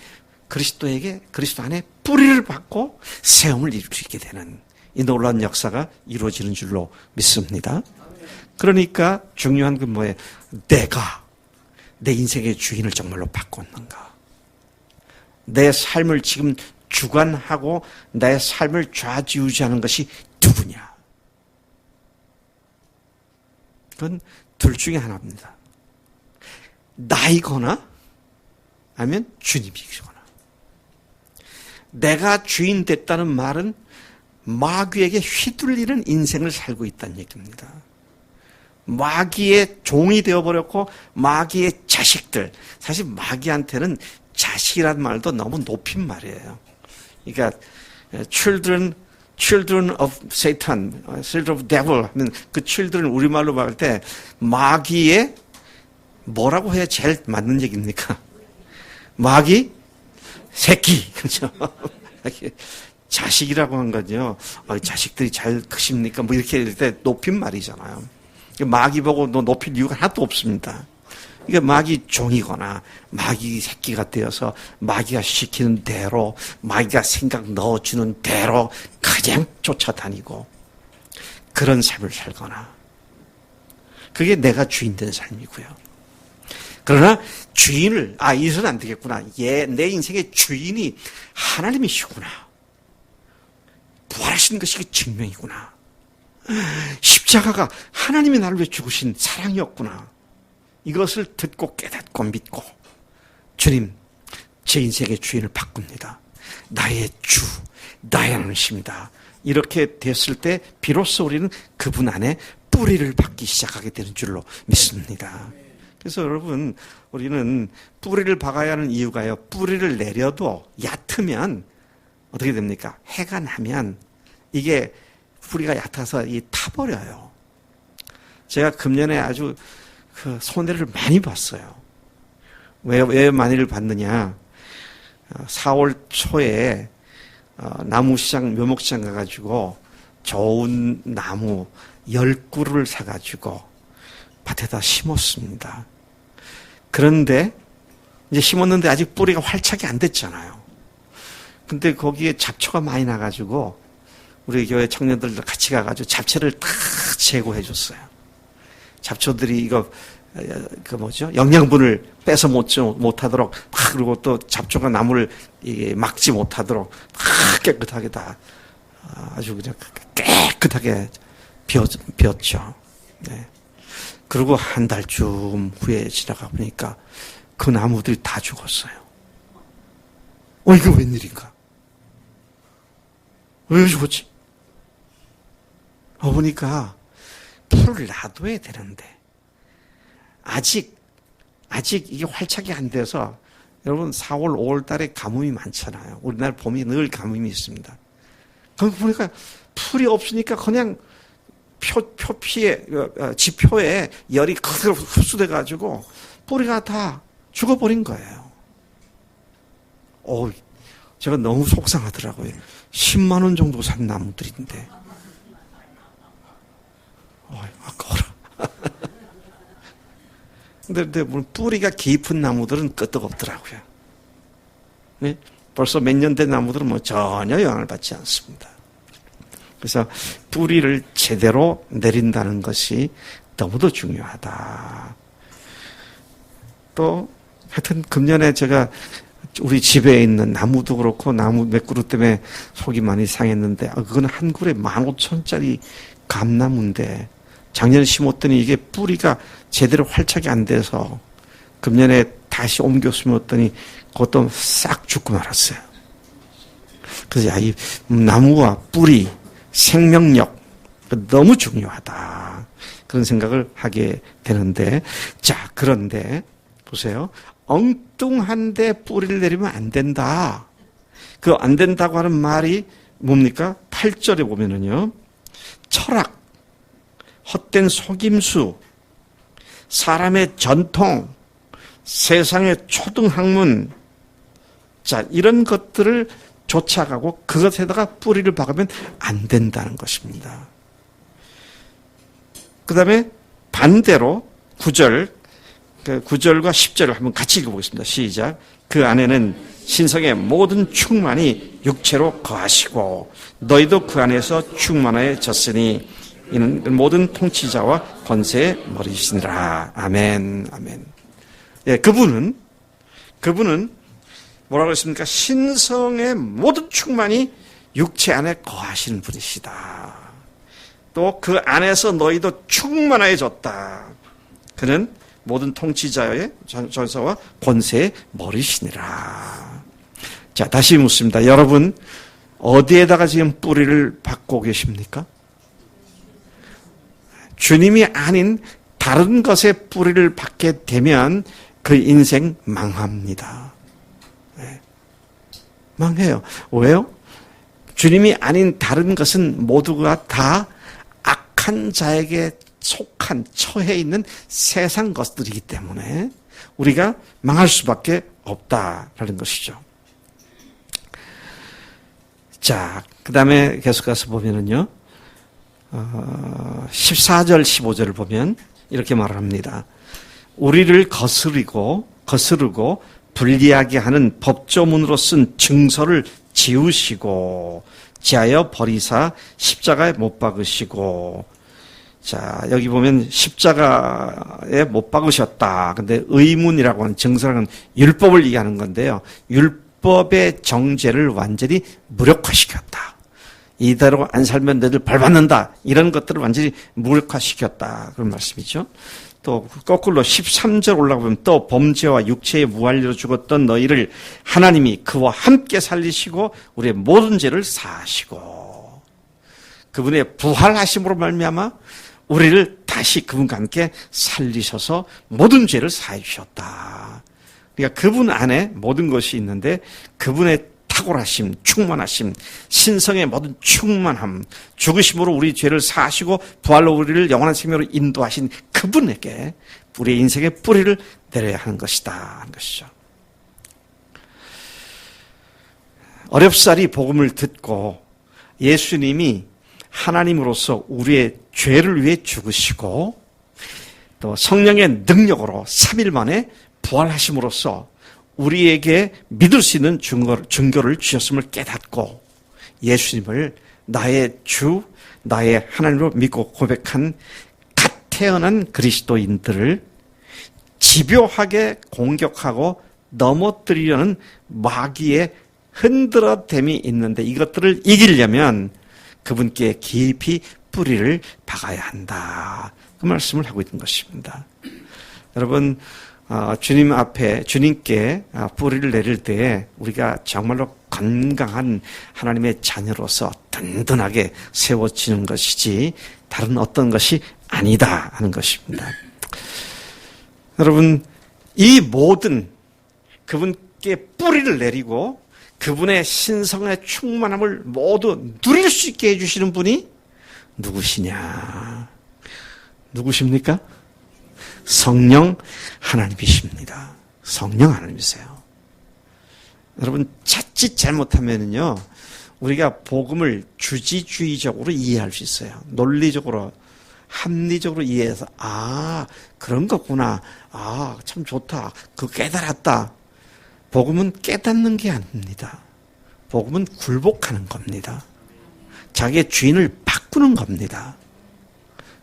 그리스도 안에 뿌리를 받고 세움을 이룰 수 있게 되는 이 놀라운 역사가 이루어지는 줄로 믿습니다. 그러니까 중요한 건 뭐예요? 내가 내 인생의 주인을 정말로 바꿨는가? 내 삶을 지금 주관하고 나의 삶을 좌지우지하는 것이 누구냐? 그건 둘 중에 하나입니다. 나이거나 아니면 주님이거나. 내가 주인 됐다는 말은 마귀에게 휘둘리는 인생을 살고 있다는 얘기입니다. 마귀의 종이 되어버렸고 마귀의 자식들, 사실 마귀한테는 자식이라는 말도 너무 높인 말이에요. 그러니까 children of Satan, children of devil 하면 그 children 우리말로 말할 때 마귀의 뭐라고 해야 제일 맞는 얘기입니까? 마귀 새끼, 그렇죠? 자식이라고 한 거죠. 자식들이 잘 크십니까? 뭐 이렇게 할 때 높인 말이잖아요. 마귀 보고 너 높일 이유가 하나도 없습니다. 이게 마귀 종이거나 마귀 새끼가 되어서 마귀가 시키는 대로 마귀가 생각 넣어주는 대로 그냥 쫓아다니고 그런 삶을 살거나 그게 내가 주인 된 삶이고요. 그러나 주인을 이래서는 안 되겠구나. 내 인생의 주인이 하나님이시구나. 부활하신 것이 증명이구나. 십자가가 하나님이 나를 위해 죽으신 사랑이었구나. 이것을 듣고 깨닫고 믿고 주님, 제 인생의 주인을 바꿉니다. 나의 주, 나의 하나님이십니다. 이렇게 됐을 때 비로소 우리는 그분 안에 뿌리를 박기 시작하게 되는 줄로 믿습니다. 그래서 여러분, 우리는 뿌리를 박아야 하는 이유가요. 뿌리를 내려도 얕으면 어떻게 됩니까? 해가 나면 이게 뿌리가 얕아서 타버려요. 제가 금년에 아주 손해를 많이 봤어요. 왜 많이를 봤느냐? 4월 초에 나무시장, 묘목시장 가가지고 좋은 나무 10그루를 사가지고 밭에다 심었습니다. 그런데 이제 심었는데 아직 뿌리가 활착이 안 됐잖아요. 근데 거기에 잡초가 많이 나가지고 우리 교회 청년들도 같이 가가지고 잡초를 다 제거해 줬어요. 잡초들이 이거 영양분을 뺏어 못하도록 그리고 또 잡초가 나무를 막지 못하도록 깨끗하게 다 아주 그냥 깨끗하게 비웠죠. 네. 그리고 한 달쯤 후에 지나가 보니까 그 나무들이 다 죽었어요. 이거 웬일인가? 왜 죽었지? 보니까 풀을 놔둬야 되는데 아직 이게 활착이 안 돼서 여러분 4월 5월 달에 가뭄이 많잖아요. 우리나라 봄이 늘 가뭄이 있습니다. 그거 보니까 풀이 없으니까 그냥 표피에 지표에 열이 그대로 흡수돼 가지고 뿌리가 다 죽어버린 거예요. 제가 너무 속상하더라고요. 10만 원 정도 산 나무들인데 아까워라. 근데 뿌리가 깊은 나무들은 끄떡없더라고요. 네? 벌써 몇 년 된 나무들은 전혀 영향을 받지 않습니다. 그래서 뿌리를 제대로 내린다는 것이 너무도 중요하다. 또 하여튼 금년에 제가 우리 집에 있는 나무도 그렇고 나무 몇 그루 때문에 속이 많이 상했는데 그건 한 그루에 15,000원짜리 감나무인데 작년에 심었더니 이게 뿌리가 제대로 활착이 안 돼서 금년에 다시 옮겨 심었더니 그것도 싹 죽고 말았어요. 그래서 이 나무와 뿌리, 생명력 너무 중요하다. 그런 생각을 하게 되는데 자 그런데 보세요. 엉뚱한데 뿌리를 내리면 안 된다. 그 안 된다고 하는 말이 뭡니까? 8절에 보면은요. 철학, 헛된 속임수, 사람의 전통, 세상의 초등학문, 자, 이런 것들을 쫓아가고 그것에다가 뿌리를 박으면 안 된다는 것입니다. 그 다음에 반대로 9절과 10절을 한번 같이 읽어보겠습니다. 시작. 그 안에는 신성의 모든 충만이 육체로 거하시고 너희도 그 안에서 충만해졌으니 이는 모든 통치자와 권세의 머리시니라. 아멘. 아멘. 예, 그분은 뭐라고 했습니까? 신성의 모든 충만이 육체 안에 거하시는 분이시다. 또 그 안에서 너희도 충만해졌다. 그는 모든 통치자의 전사와 권세의 머리시니라. 자, 다시 묻습니다. 여러분, 어디에다가 지금 뿌리를 박고 계십니까? 주님이 아닌 다른 것에 뿌리를 박게 되면 그 인생 망합니다. 네. 망해요. 왜요? 주님이 아닌 다른 것은 모두가 다 악한 자에게 속한 처해 있는 세상 것들이기 때문에 우리가 망할 수밖에 없다라는 것이죠. 자, 그 다음에 계속 가서 보면은요. 14절 15절을 보면 이렇게 말합니다. 우리를 거스르고 불리하게 하는 법조문으로 쓴 증서를 지우시고 지하여 버리사 십자가에 못 박으시고. 자, 여기 보면 십자가에 못 박으셨다. 근데 의문이라고 하는 증서라는 율법을 얘기하는 건데요. 율법의 정죄를 완전히 무력화시켰다. 이대로 안 살면 너희들 벌받는다. 이런 것들을 완전히 무력화시켰다. 그런 말씀이죠. 또 거꾸로 13절 올라가보면 또 범죄와 육체의 무한리로 죽었던 너희를 하나님이 그와 함께 살리시고 우리의 모든 죄를 사하시고 그분의 부활하심으로 말미암아 우리를 다시 그분과 함께 살리셔서 모든 죄를 사해 주셨다. 그러니까 그분 안에 모든 것이 있는데 그분의 탁월하심, 충만하심, 신성의 모든 충만함, 죽으심으로 우리 죄를 사하시고 부활로 우리를 영원한 생명으로 인도하신 그분에게 우리의 인생의 뿌리를 내려야 하는 것이다 하는 것이죠. 어렵사리 복음을 듣고 예수님이 하나님으로서 우리의 죄를 위해 죽으시고 또 성령의 능력으로 3일 만에 부활하심으로써 우리에게 믿을 수 있는 증거를 주셨음을 깨닫고 예수님을 나의 주, 나의 하나님으로 믿고 고백한 갓 태어난 그리스도인들을 집요하게 공격하고 넘어뜨리려는 마귀의 흔들어댐이 있는데 이것들을 이기려면 그분께 깊이 뿌리를 박아야 한다. 그 말씀을 하고 있는 것입니다. 여러분, 주님 앞에 주님께 뿌리를 내릴 때에 우리가 정말로 건강한 하나님의 자녀로서 든든하게 세워지는 것이지 다른 어떤 것이 아니다 하는 것입니다. 여러분, 이 모든 그분께 뿌리를 내리고 그분의 신성의 충만함을 모두 누릴 수 있게 해주시는 분이 누구시냐? 누구십니까? 성령 하나님이십니다. 성령 하나님이세요. 여러분, 자칫 잘못하면요, 우리가 복음을 주지주의적으로 이해할 수 있어요. 논리적으로, 합리적으로 이해해서, 그런 거구나. 참 좋다. 그거 깨달았다. 복음은 깨닫는 게 아닙니다. 복음은 굴복하는 겁니다. 자기의 주인을 바꾸는 겁니다.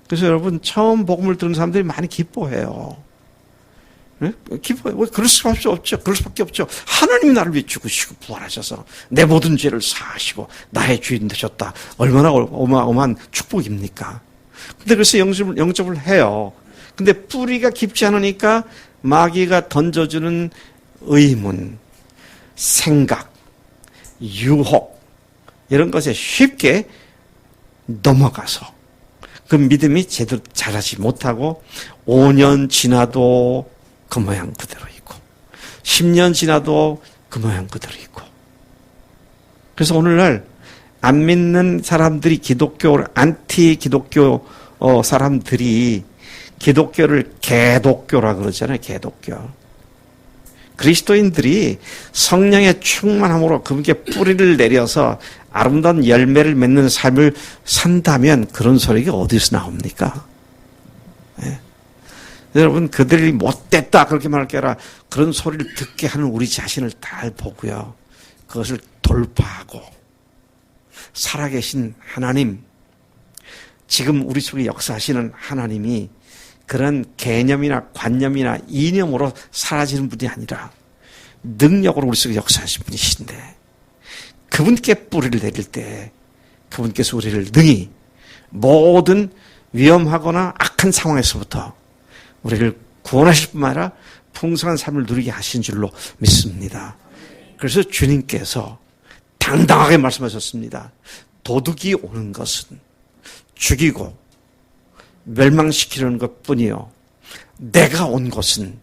그래서 여러분, 처음 복음을 듣는 사람들이 많이 기뻐해요. 네? 기뻐해요. 그럴 수밖에 없죠. 그럴 수밖에 없죠. 하나님이 나를 위해 죽으시고 부활하셔서 내 모든 죄를 사하시고 나의 주인 되셨다. 얼마나 어마어마한 축복입니까? 근데 그래서 영접을 해요. 근데 뿌리가 깊지 않으니까 마귀가 던져주는 의문, 생각, 유혹 이런 것에 쉽게 넘어가서 그 믿음이 제대로 자라지 못하고 5년 지나도 그 모양 그대로 있고 10년 지나도 그 모양 그대로 있고 그래서 오늘날 안 믿는 사람들이 안티 기독교 사람들이 기독교를 개독교라 그러잖아요. 개독교. 그리스도인들이 성령의 충만함으로 그분께 뿌리를 내려서 아름다운 열매를 맺는 삶을 산다면 그런 소리가 어디서 나옵니까? 네. 여러분, 그들이 못됐다 그렇게 말할 게 아니라 그런 소리를 듣게 하는 우리 자신을 잘 보고요. 그것을 돌파하고 살아계신 하나님, 지금 우리 속에 역사하시는 하나님이 그런 개념이나 관념이나 이념으로 사라지는 분이 아니라 능력으로 우리 속에 역사하신 분이신데 그분께 뿌리를 내릴 때 그분께서 우리를 능히 모든 위험하거나 악한 상황에서부터 우리를 구원하실 뿐만 아니라 풍성한 삶을 누리게 하신 줄로 믿습니다. 그래서 주님께서 당당하게 말씀하셨습니다. 도둑이 오는 것은 죽이고 멸망시키려는 것뿐이요. 내가 온 것은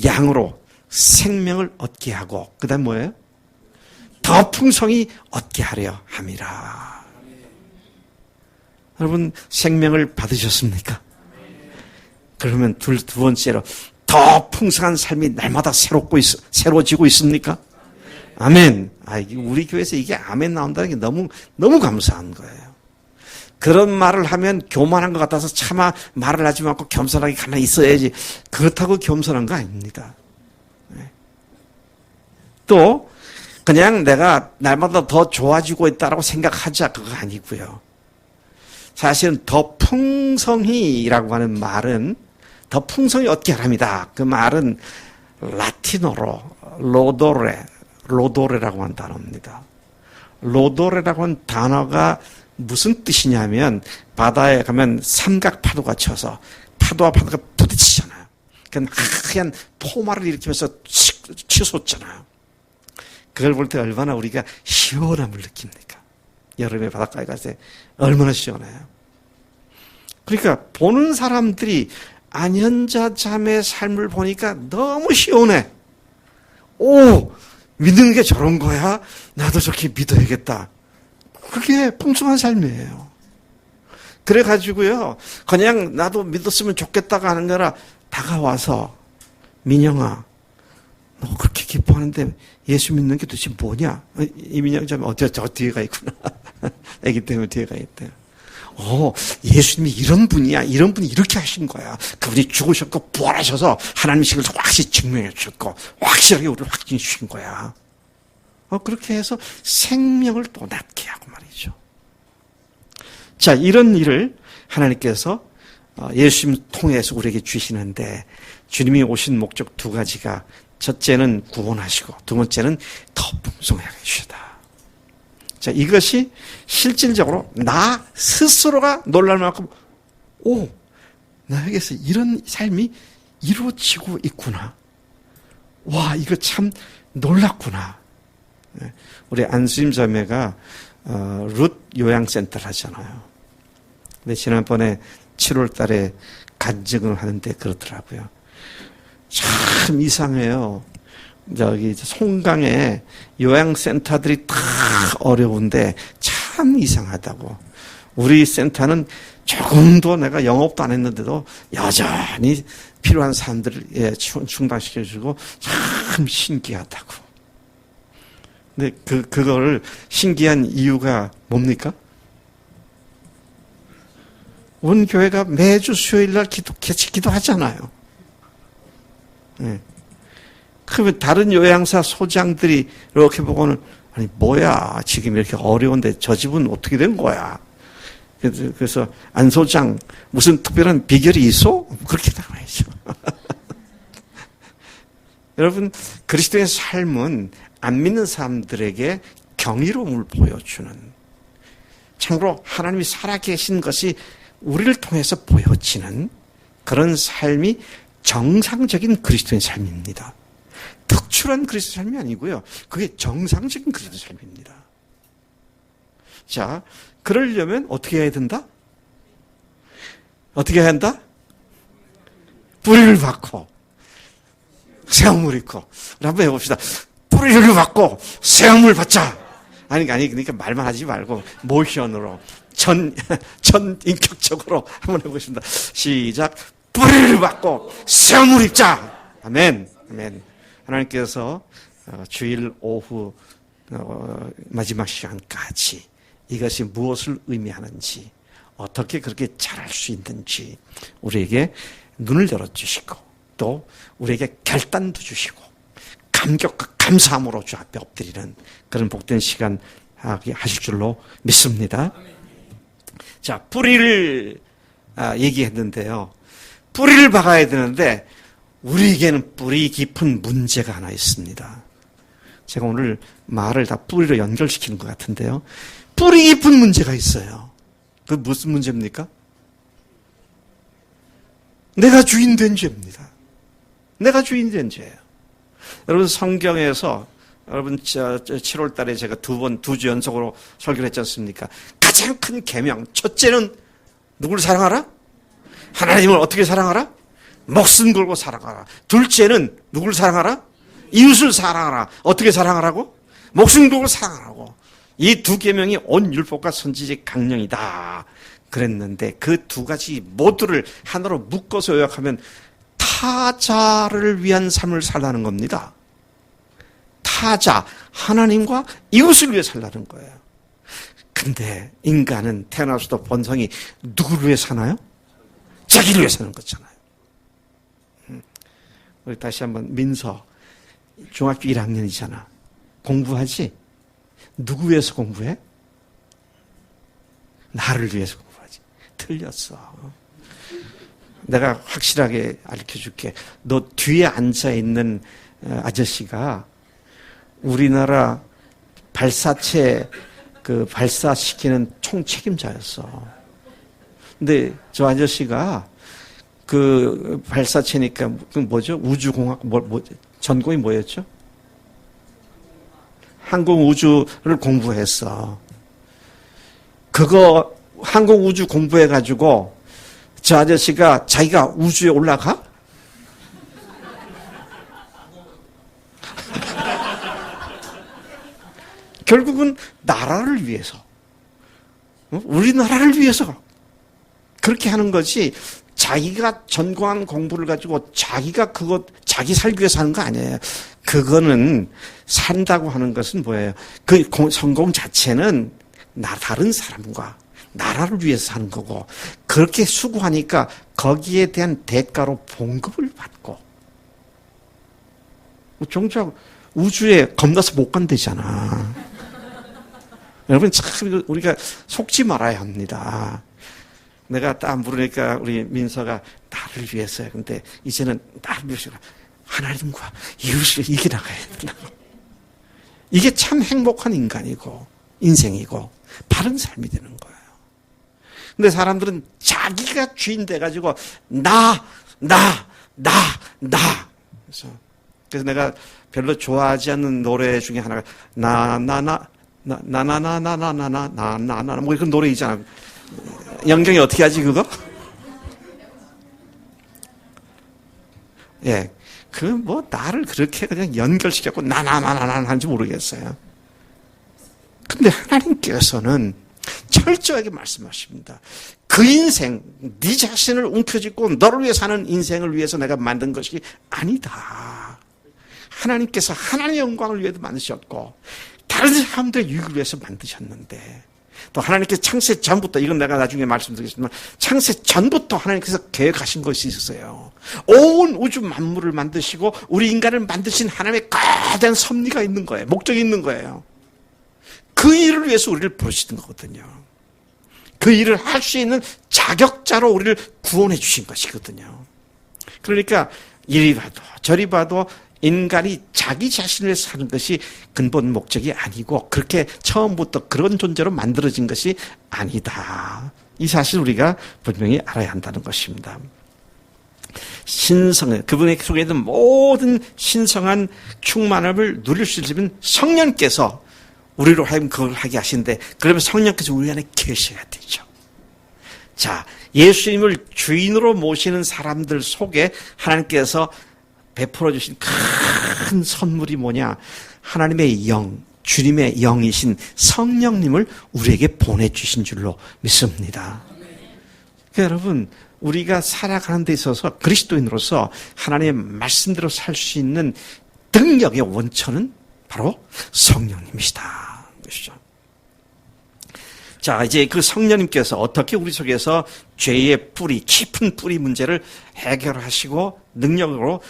양으로 생명을 얻게 하고 그 다음 뭐예요? 더 풍성히 얻게 하려 함이라. 여러분, 생명을 받으셨습니까? 그러면 두 번째로 더 풍성한 삶이 날마다 새로워지고 있습니까? 아멘. 우리 교회에서 이게 아멘 나온다는 게 너무 감사한 거예요. 그런 말을 하면 교만한 것 같아서 차마 말을 하지 않고 겸손하게 가만히 있어야지. 그렇다고 겸손한 거 아닙니다. 또 그냥 내가 날마다 더 좋아지고 있다라고 생각하자, 그거 아니고요. 사실은 더 풍성히라고 하는 말은 더 풍성히 얻게 하랍니다. 그 말은 라틴어로 로도레라고 하는 단어입니다. 로도레라고 하는 단어가 무슨 뜻이냐면 바다에 가면 삼각파도가 쳐서 파도와 파도가 부딪히잖아요. 그러니까 하얀 포마를 일으키면서 치솟잖아요. 그걸 볼 때 얼마나 우리가 시원함을 느낍니까? 여름에 바닷가에 갔을 때 얼마나 시원해요. 그러니까 보는 사람들이 안현자 자매의 삶을 보니까 너무 시원해. 오, 믿는 게 저런 거야? 나도 저렇게 믿어야겠다. 그게 풍성한 삶이에요. 그래가지고요, 그냥 나도 믿었으면 좋겠다가 하는 거라 다가와서, 민영아, 너 그렇게 기뻐하는데 예수 믿는 게 도대체 뭐냐? 이민영 자매 저 뒤에가 있구나. 애기 때문에 뒤에가 있대요. 예수님이 이런 분이야. 이런 분이 이렇게 하신 거야. 그분이 죽으셨고 부활하셔서 하나님식을 확실히 증명해 주셨고 확실하게 우리를 확증해 주신 거야. 그렇게 해서 생명을 또 낳게 하고 말이죠. 자, 이런 일을 하나님께서 예수님 통해서 우리에게 주시는데, 주님이 오신 목적 두 가지가, 첫째는 구원하시고 두 번째는 더 풍성하게 해주시다. 자, 이것이 실질적으로 나 스스로가 놀랄 만큼, 나에게서 이런 삶이 이루어지고 있구나. 와, 이거 참 놀랍구나. 우리 안수임 자매가 룻 요양센터를 하잖아요. 근데 지난번에 7월 달에 간증을 하는데 그렇더라고요. 참 이상해요. 저기 송강에 요양센터들이 다 어려운데 참 이상하다고. 우리 센터는 조금도 내가 영업도 안 했는데도 여전히 필요한 사람들을 충당시켜주고 참 신기하다고. 근데 그거를 신기한 이유가 뭡니까? 온 교회가 매주 수요일 날 기도하잖아요. 네. 그러면 다른 요양사 소장들이 이렇게 보고는, 아니 뭐야 지금 이렇게 어려운데 저 집은 어떻게 된 거야? 그래서 안 소장 무슨 특별한 비결이 있어? 그렇게 나와야죠. 여러분, 그리스도의 삶은 안 믿는 사람들에게 경이로움을 보여주는, 참고로 하나님이 살아계신 것이 우리를 통해서 보여지는 그런 삶이 정상적인 그리스도의 삶입니다. 특출한 그리스도 삶이 아니고요. 그게 정상적인 그리스도 삶입니다. 자, 그러려면 어떻게 해야 된다? 어떻게 해야 한다? 뿌리를 받고 새움을 입고. 한번 해봅시다. 뿌리를 받고 새움을 받자. 그러니까 말만 하지 말고 모션으로 전 인격적으로 한번 해보겠습니다. 시작. 뿌리를 받고 새움을 입자. 아멘. 아멘. 하나님께서 주일 오후 마지막 시간까지 이것이 무엇을 의미하는지, 어떻게 그렇게 잘할 수 있는지 우리에게 눈을 열어주시고, 또 우리에게 결단도 주시고 감격과 감사함으로 주 앞에 엎드리는 그런 복된 시간 하실 줄로 믿습니다. 자, 뿌리를 얘기했는데요. 뿌리를 박아야 되는데 우리에게는 뿌리 깊은 문제가 하나 있습니다. 제가 오늘 말을 다 뿌리로 연결시키는 것 같은데요. 뿌리 깊은 문제가 있어요. 그 무슨 문제입니까? 내가 주인 된 죄입니다. 내가 주인 된 죄예요. 여러분, 성경에서 여러분 7월 달에 제가 두 주 연속으로 설교를 했지 않습니까? 가장 큰 계명, 첫째는 누구를 사랑하라? 하나님을 어떻게 사랑하라? 목숨 걸고 사랑하라. 둘째는 누구를 사랑하라? 이웃을 사랑하라. 어떻게 사랑하라고? 목숨 걸고 사랑하라고. 이 두 계명이 온 율법과 선지자의 강령이다 그랬는데, 그 두 가지 모두를 하나로 묶어서 요약하면 타자를 위한 삶을 살라는 겁니다. 타자, 하나님과 이웃을 위해 살라는 거예요. 근데 인간은 태어나서도 본성이 누구를 위해 사나요? 자기를 위해 사는 거잖아요. 우리 다시 한번 민서 중학교 1학년이잖아. 공부하지? 누구 위해서 공부해? 나를 위해서 공부하지. 틀렸어. 내가 확실하게 알려줄게. 너 뒤에 앉아있는 아저씨가 우리나라 발사체 발사시키는 총책임자였어. 근데 저 아저씨가 그 발사체니까 그 뭐죠? 우주공학 전공이 뭐였죠? 항공우주를 공부했어. 그거 항공우주 공부해가지고 저 아저씨가 자기가 우주에 올라가? 결국은 나라를 위해서, 우리나라를 위해서 그렇게 하는 것이 자기가 전공한 공부를 가지고 자기가 자기 살기 위해서 하는 거 아니에요. 그거는 산다고 하는 것은 뭐예요? 그 성공 자체는 다른 사람과 나라를 위해서 하는 거고, 그렇게 수고하니까 거기에 대한 대가로 봉급을 받고, 정작 우주에 겁나서 못 간대잖아. 여러분, 참 우리가 속지 말아야 합니다. 내가 딱 물으니까 우리 민서가 나를 위해서야. 근데 이제는 나를 위해서 하나님과 이웃을 이겨나가야 된다. 이게 참 행복한 인간이고 인생이고 바른 삶이 되는 거예요. 근데 사람들은 자기가 주인 돼가지고 그래서 내가 별로 좋아하지 않는 노래 중에 하나가 나나나나나나나나나나나나 뭐 그런 노래 있잖아. 영경이 어떻게 하지 그거? 예, 그 뭐 나를 그렇게 그냥 연결시켰고 나나나나나 하는지 모르겠어요. 근데 하나님께서는 철저하게 말씀하십니다. 그 인생, 네 자신을 움켜쥐고 너를 위해 사는 인생을 위해서 내가 만든 것이 아니다. 하나님께서 하나님의 영광을 위해서 만드셨고 다른 사람들의 유익을 위해서 만드셨는데, 또 하나님께서 창세 전부터, 이건 내가 나중에 말씀드리겠지만 창세 전부터 하나님께서 계획하신 것이 있었어요. 온 우주 만물을 만드시고 우리 인간을 만드신 하나님의 거대한 섭리가 있는 거예요. 목적이 있는 거예요. 그 일을 위해서 우리를 부르시는 거거든요. 그 일을 할 수 있는 자격자로 우리를 구원해 주신 것이거든요. 그러니까 이리 봐도 저리 봐도 인간이 자기 자신을 사는 것이 근본 목적이 아니고, 그렇게 처음부터 그런 존재로 만들어진 것이 아니다. 이 사실 우리가 분명히 알아야 한다는 것입니다. 신성, 그분의 속에 있는 모든 신성한 충만함을 누릴 수 있으면 성령께서 우리로 하여금 그걸 하게 하신데, 그러면 성령께서 우리 안에 계셔야 되죠. 자, 예수님을 주인으로 모시는 사람들 속에 하나님께서 베풀어 주신 큰 선물이 뭐냐? 하나님의 영, 주님의 영이신 성령님을 우리에게 보내주신 줄로 믿습니다. 그러니까 여러분, 우리가 살아가는 데 있어서 그리스도인으로서 하나님의 말씀대로 살 수 있는 능력의 원천은 바로 성령님이시다. 그것이죠. 자, 이제 그 성령님께서 어떻게 우리 속에서 죄의 뿌리, 깊은 뿌리 문제를 해결하시고 능력으로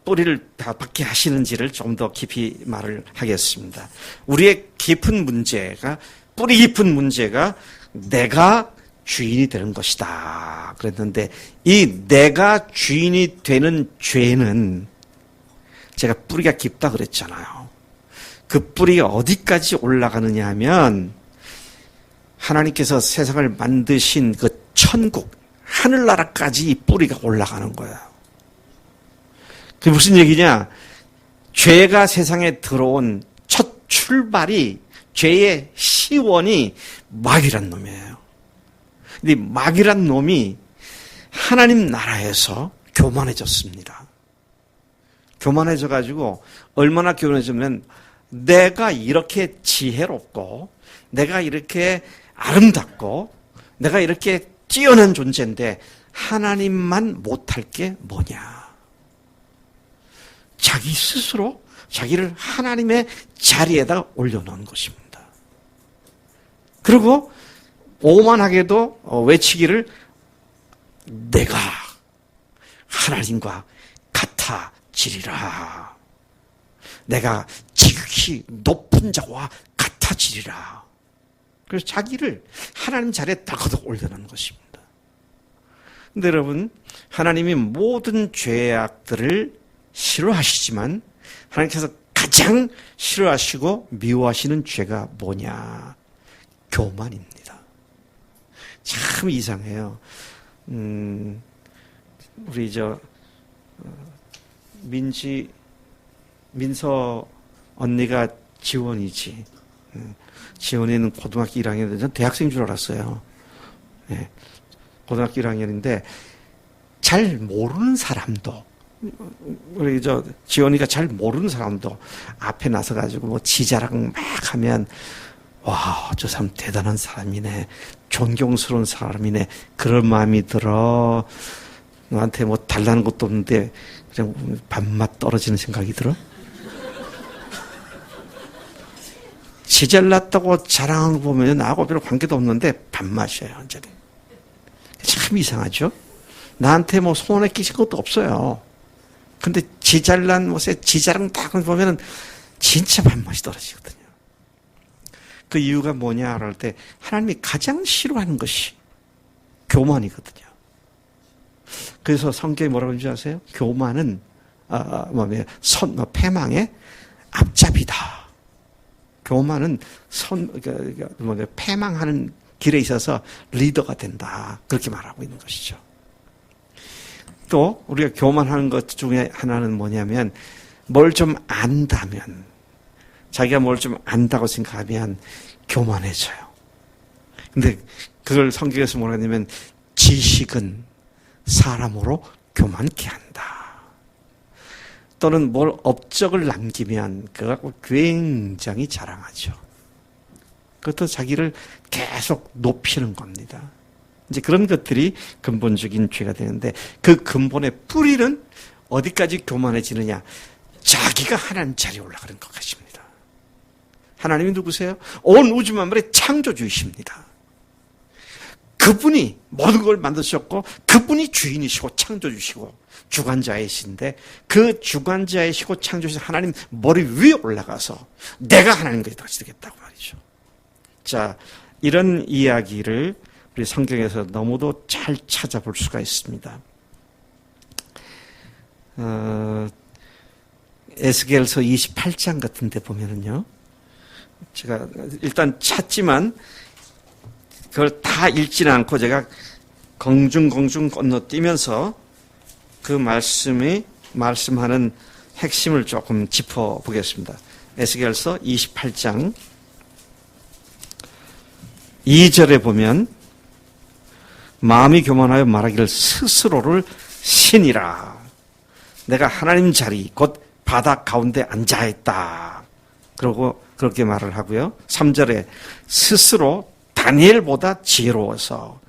뿌리를 다 받게 하시는지를 좀 더 깊이 말을 하겠습니다. 우리의 깊은 문제가, 뿌리 깊은 문제가 내가 주인이 되는 것이다 그랬는데, 이 내가 주인이 되는 죄는, 제가 뿌리가 깊다 그랬잖아요. 그 뿌리가 어디까지 올라가느냐 하면 하나님께서 세상을 만드신 그 천국, 하늘나라까지 이 뿌리가 올라가는 거예요. 그게 무슨 얘기냐? 죄가 세상에 들어온 첫 출발이, 죄의 시원이 마귀란 놈이에요. 근데 마귀란 놈이 하나님 나라에서 교만해졌습니다. 교만해져가지고 얼마나 교만해지면, 내가 이렇게 지혜롭고 내가 이렇게 아름답고 내가 이렇게 뛰어난 존재인데 하나님만 못할 게 뭐냐? 자기 스스로 자기를 하나님의 자리에다 올려놓은 것입니다. 그리고 오만하게도 외치기를 내가 하나님과 같아지리라. 내가 지극히 높은 자와 같아지리라. 그래서 자기를 하나님 자리에 덜커덕 올려놓는 것입니다. 근데 여러분, 하나님이 모든 죄악들을 싫어하시지만 하나님께서 가장 싫어하시고 미워하시는 죄가 뭐냐? 교만입니다. 참 이상해요. 우리 민서 언니가 지원이지. 지원이는 고등학교 1학년인데 전 대학생인 줄 알았어요. 네. 고등학교 1학년인데 잘 모르는 사람도, 우리 지원이가 잘 모르는 사람도 앞에 나서 가지고 뭐 지자랑 막 하면 와, 저 사람 대단한 사람이네, 존경스러운 사람이네, 그런 마음이 들어. 너한테 뭐 달라는 것도 없는데 그냥 밥맛 떨어지는 생각이 들어. 지 잘났다고 자랑하는 거 보면 나하고 별로 관계도 없는데 밥맛이에요, 완전히. 참 이상하죠? 나한테 뭐 소원에 끼친 것도 없어요. 근데 지 잘난 것에 지 자랑 딱 보면은 진짜 밥맛이 떨어지거든요. 그 이유가 뭐냐 할 때 하나님이 가장 싫어하는 것이 교만이거든요. 그래서 성경이 뭐라고 하는지 아세요? 교만은 패망의 앞잡이다. 교만은 패망하는 길에 있어서 리더가 된다. 그렇게 말하고 있는 것이죠. 또 우리가 교만하는 것 중에 하나는 뭐냐면 뭘 좀 안다면, 자기가 뭘 좀 안다고 생각하면 교만해져요. 근데 그걸 성경에서 뭐라 하냐면 지식은 사람으로 교만케 한다. 또는 뭘 업적을 남기면 그거 갖고 굉장히 자랑하죠. 그것도 자기를 계속 높이는 겁니다. 이제 그런 것들이 근본적인 죄가 되는데 그 근본의 뿌리는 어디까지 교만해지느냐? 자기가 하나님 자리에 올라가는 것 같습니다. 하나님이 누구세요? 온 우주 만물의 창조주이십니다. 그분이 모든 걸 만드셨고 그분이 주인이시고 창조주시고 주관자이신데 그 주관자이시고 창조주신 하나님 머리 위에 올라가서 내가 하나님까지 다시 되겠다고 말이죠. 자, 이런 이야기를 우리 성경에서 너무도 잘 찾아볼 수가 있습니다. 에스겔서 28장 같은 데 보면은요, 제가 일단 찾지만 그걸 다 읽지는 않고 제가 공중공중 건너뛰면서 그 말씀하는 핵심을 조금 짚어보겠습니다. 에스겔서 28장 2절에 보면 마음이 교만하여 말하기를 스스로를 신이라. 내가 하나님 자리 곧 바다 가운데 앉아있다. 그러고 그렇게 말을 하고요. 3절에 스스로 다니엘보다 지혜로워서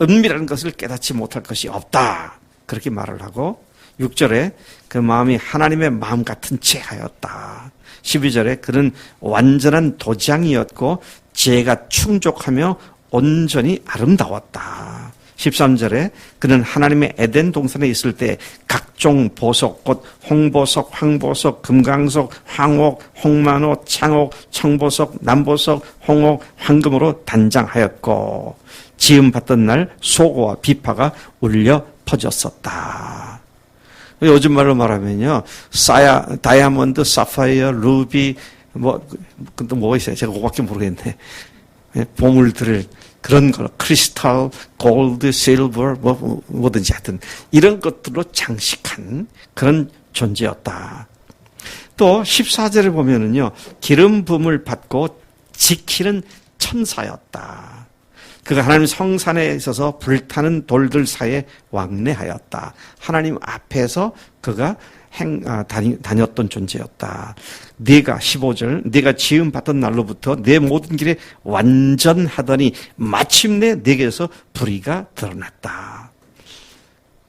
은밀한 것을 깨닫지 못할 것이 없다. 그렇게 말을 하고 6절에 그 마음이 하나님의 마음 같은 채 하였다. 12절에 그는 완전한 도장이었고 지혜가 충족하며 온전히 아름다웠다. 13절에 그는 하나님의 에덴 동산에 있을 때 각종 보석, 곧 홍보석, 황보석, 금강석, 황옥, 홍만호, 창옥, 청보석, 남보석, 홍옥, 황금으로 단장하였고 지음 받던 날 소고와 비파가 울려 퍼졌었다. 요즘 말로 말하면요, 다이아몬드, 사파이어, 루비, 또 뭐가 있어요? 제가 그거밖에 모르겠네. 보물들을, 그런 걸, 크리스탈, 골드, 실버, 뭐든지 하여튼, 이런 것들로 장식한 그런 존재였다. 또, 14절에 보면은요, 기름 부음을 받고 지키는 천사였다. 그가 하나님 성산에 있어서 불타는 돌들 사이에 왕래하였다. 하나님 앞에서 그가 다녔던 존재였다. 네가 15절 네가 지음 받던 날로부터 내 모든 길에 완전하더니 마침내 네게서 불의가 드러났다.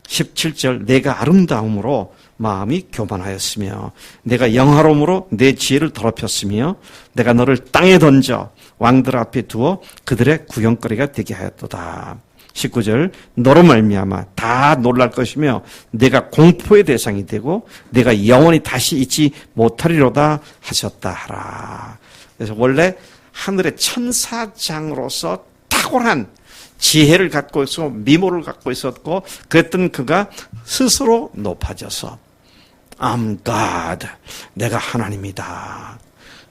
17절 내가 아름다움으로 마음이 교만하였으며 내가 영화로움으로 내 지혜를 더럽혔으며 내가 너를 땅에 던져 왕들 앞에 두어 그들의 구경거리가 되게 하였도다. 19절 너로 말미암아 다 놀랄 것이며 내가 공포의 대상이 되고 내가 영원히 다시 잊지 못하리로다 하셨다 하라. 그래서 원래 하늘의 천사장으로서 탁월한 지혜를 갖고 있었고 미모를 갖고 있었고 그랬던 그가 스스로 높아져서 I'm God, 내가 하나님이다.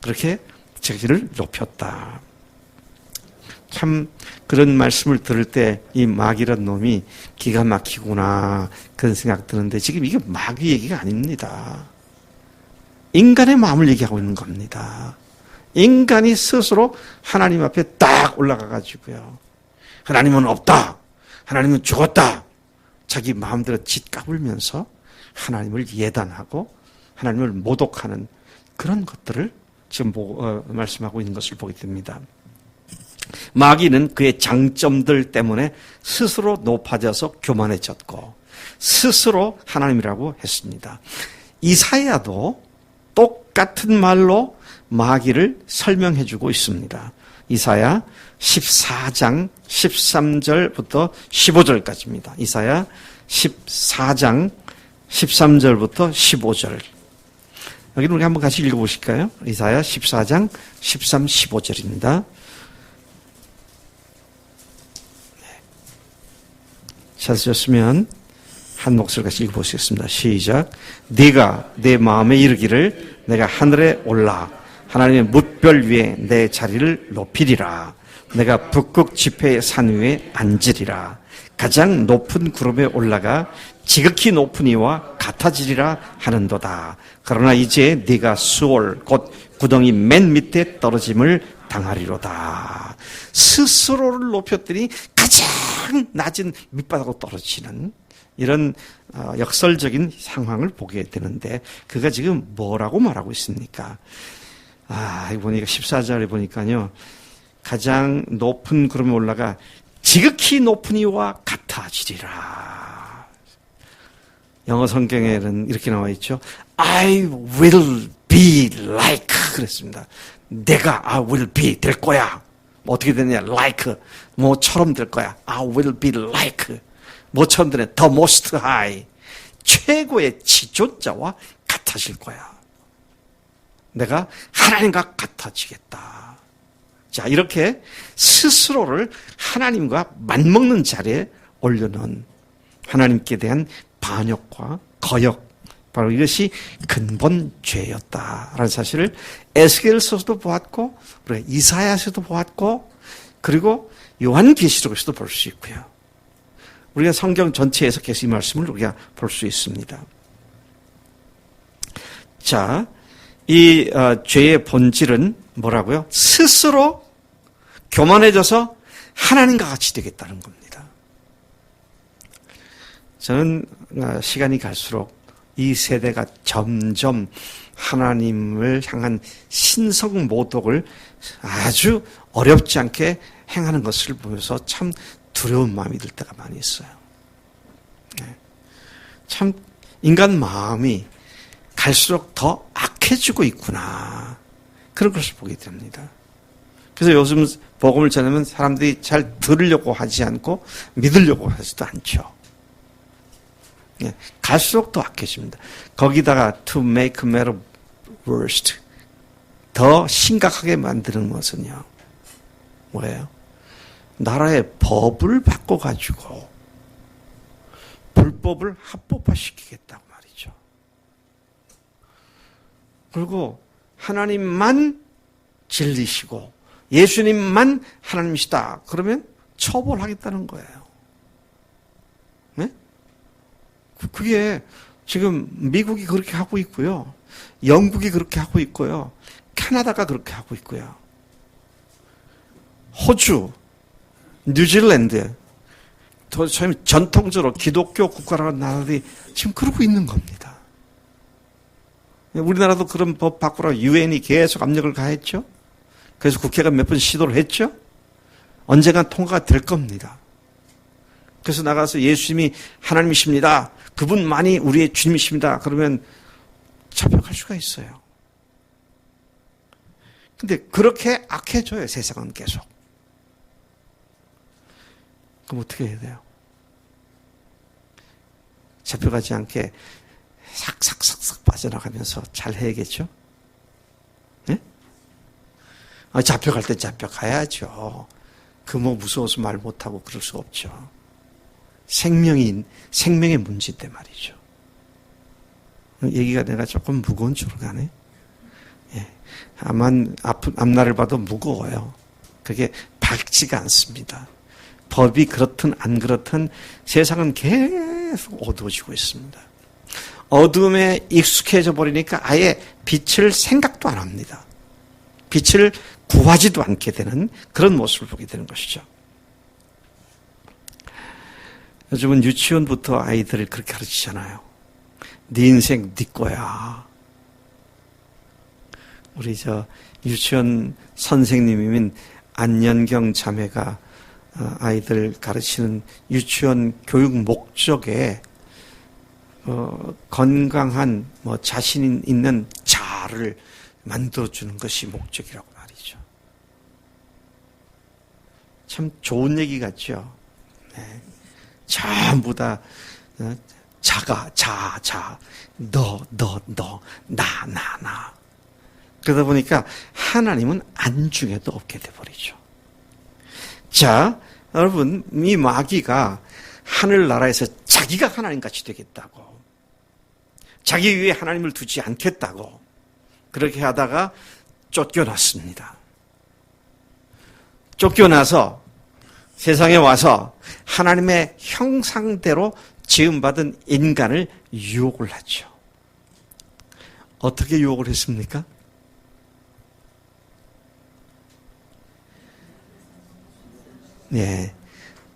그렇게 자기를 높였다. 참 그런 말씀을 들을 때 이 마귀란 놈이 기가 막히구나 그런 생각 드는데 지금 이게 마귀 얘기가 아닙니다. 인간의 마음을 얘기하고 있는 겁니다. 인간이 스스로 하나님 앞에 딱 올라가 가지고요. 하나님은 없다. 하나님은 죽었다. 자기 마음대로 짓 까불면서 하나님을 예단하고 하나님을 모독하는 그런 것들을 지금 말씀하고 있는 것을 보게 됩니다. 마귀는 그의 장점들 때문에 스스로 높아져서 교만해졌고 스스로 하나님이라고 했습니다. 이사야도 똑같은 말로 마귀를 설명해주고 있습니다. 이사야 14장 13절부터 15절까지입니다. 이사야 14장 13절부터 15절. 여기는 우리 한번 같이 읽어보실까요? 이사야 14장 13, 15절입니다. 찾으셨으면 한 목소리 같이 읽어보시겠습니다. 시작. 네가 내 마음에 이르기를 내가 하늘에 올라 하나님의 뭇별 위에 내 자리를 높이리라. 내가 북극 지폐의 산 위에 앉으리라. 가장 높은 구름에 올라가 지극히 높은 이와 같아지리라 하는도다. 그러나 이제 네가 수월 곧 구덩이 맨 밑에 떨어짐을 당하리로다. 스스로를 높였더니 가장 낮은 밑바닥으로 떨어지는 이런 역설적인 상황을 보게 되는데 그가 지금 뭐라고 말하고 있습니까? 보니까 14절에 보니까요. 가장 높은 구름에 올라가 지극히 높은 이와 같아지리라. 영어 성경에는 이렇게 나와 있죠. I will be like 그랬습니다. 내가 I will be 될 거야. 어떻게 되냐? like 뭐처럼 될 거야. I will be like 뭐처럼 되냐? the most high 최고의 지존자와 같아질 거야. 내가 하나님과 같아지겠다. 자, 이렇게 스스로를 하나님과 맞먹는 자리에 올려놓은 하나님께 대한 반역과 거역, 바로 이것이 근본 죄였다라는 사실을 에스겔서도 보았고, 그리고 이사야서도 보았고, 그리고 요한계시록에서도 볼 수 있고요. 우리가 성경 전체에서 계속 이 말씀을 우리가 볼 수 있습니다. 자, 이 죄의 본질은 뭐라고요? 스스로 교만해져서 하나님과 같이 되겠다는 겁니다. 저는 시간이 갈수록 이 세대가 점점 하나님을 향한 신성 모독을 아주 어렵지 않게 행하는 것을 보면서 참 두려운 마음이 들 때가 많이 있어요. 참 인간 마음이 갈수록 더 악해지고 있구나. 그런 것을 보게 됩니다. 그래서 요즘 복음을 전하면 사람들이 잘 들으려고 하지 않고 믿으려고 하지도 않죠. 갈수록 더 악해집니다. 거기다가 to make matter worse 더 심각하게 만드는 것은요. 뭐예요? 나라의 법을 바꿔가지고 불법을 합법화시키겠다고 말이죠. 그리고 하나님만 진리시고 예수님만 하나님이시다. 그러면 처벌하겠다는 거예요. 네? 그게 지금 미국이 그렇게 하고 있고요. 영국이 그렇게 하고 있고요. 캐나다가 그렇게 하고 있고요. 호주, 뉴질랜드, 전통적으로 기독교 국가라는 나라들이 지금 그러고 있는 겁니다. 우리나라도 그런 법 바꾸라고 유엔이 계속 압력을 가했죠. 그래서 국회가 몇 번 시도를 했죠. 언젠간 통과가 될 겁니다. 그래서 나가서 예수님이 하나님이십니다. 그분만이 우리의 주님이십니다. 그러면 잡혀갈 수가 있어요. 근데 그렇게 악해져요, 세상은 계속. 그럼 어떻게 해야 돼요? 잡혀가지 않게 삭삭삭삭 빠져나가면서 잘 해야겠죠? 네? 잡혀갈 때 잡혀가야죠. 그 뭐 무서워서 말 못하고 그럴 수 없죠. 생명의 문제인데 말이죠. 얘기가 내가 조금 무거운 쪽으로 가네. 예. 앞날을 봐도 무거워요. 그게 밝지가 않습니다. 법이 그렇든 안 그렇든 세상은 계속 어두워지고 있습니다. 어둠에 익숙해져 버리니까 아예 빛을 생각도 안 합니다. 빛을 구하지도 않게 되는 그런 모습을 보게 되는 것이죠. 요즘은 유치원부터 아이들을 그렇게 가르치잖아요. 네 인생 네 거야. 우리 유치원 선생님인 안연경 자매가 아이들 가르치는 유치원 교육 목적에 건강한 자신 있는 자아를 만들어주는 것이 목적이라고 말이죠. 참 좋은 얘기 같죠. 네. 전부 다 자, 너, 나. 그러다 보니까 하나님은 안중에도 없게 돼버리죠. 자, 여러분, 이 마귀가 하늘나라에서 자기가 하나님같이 되겠다고, 자기 위에 하나님을 두지 않겠다고 그렇게 하다가 쫓겨났습니다. 쫓겨나서 세상에 와서 하나님의 형상대로 지음받은 인간을 유혹을 하죠. 어떻게 유혹을 했습니까? 네,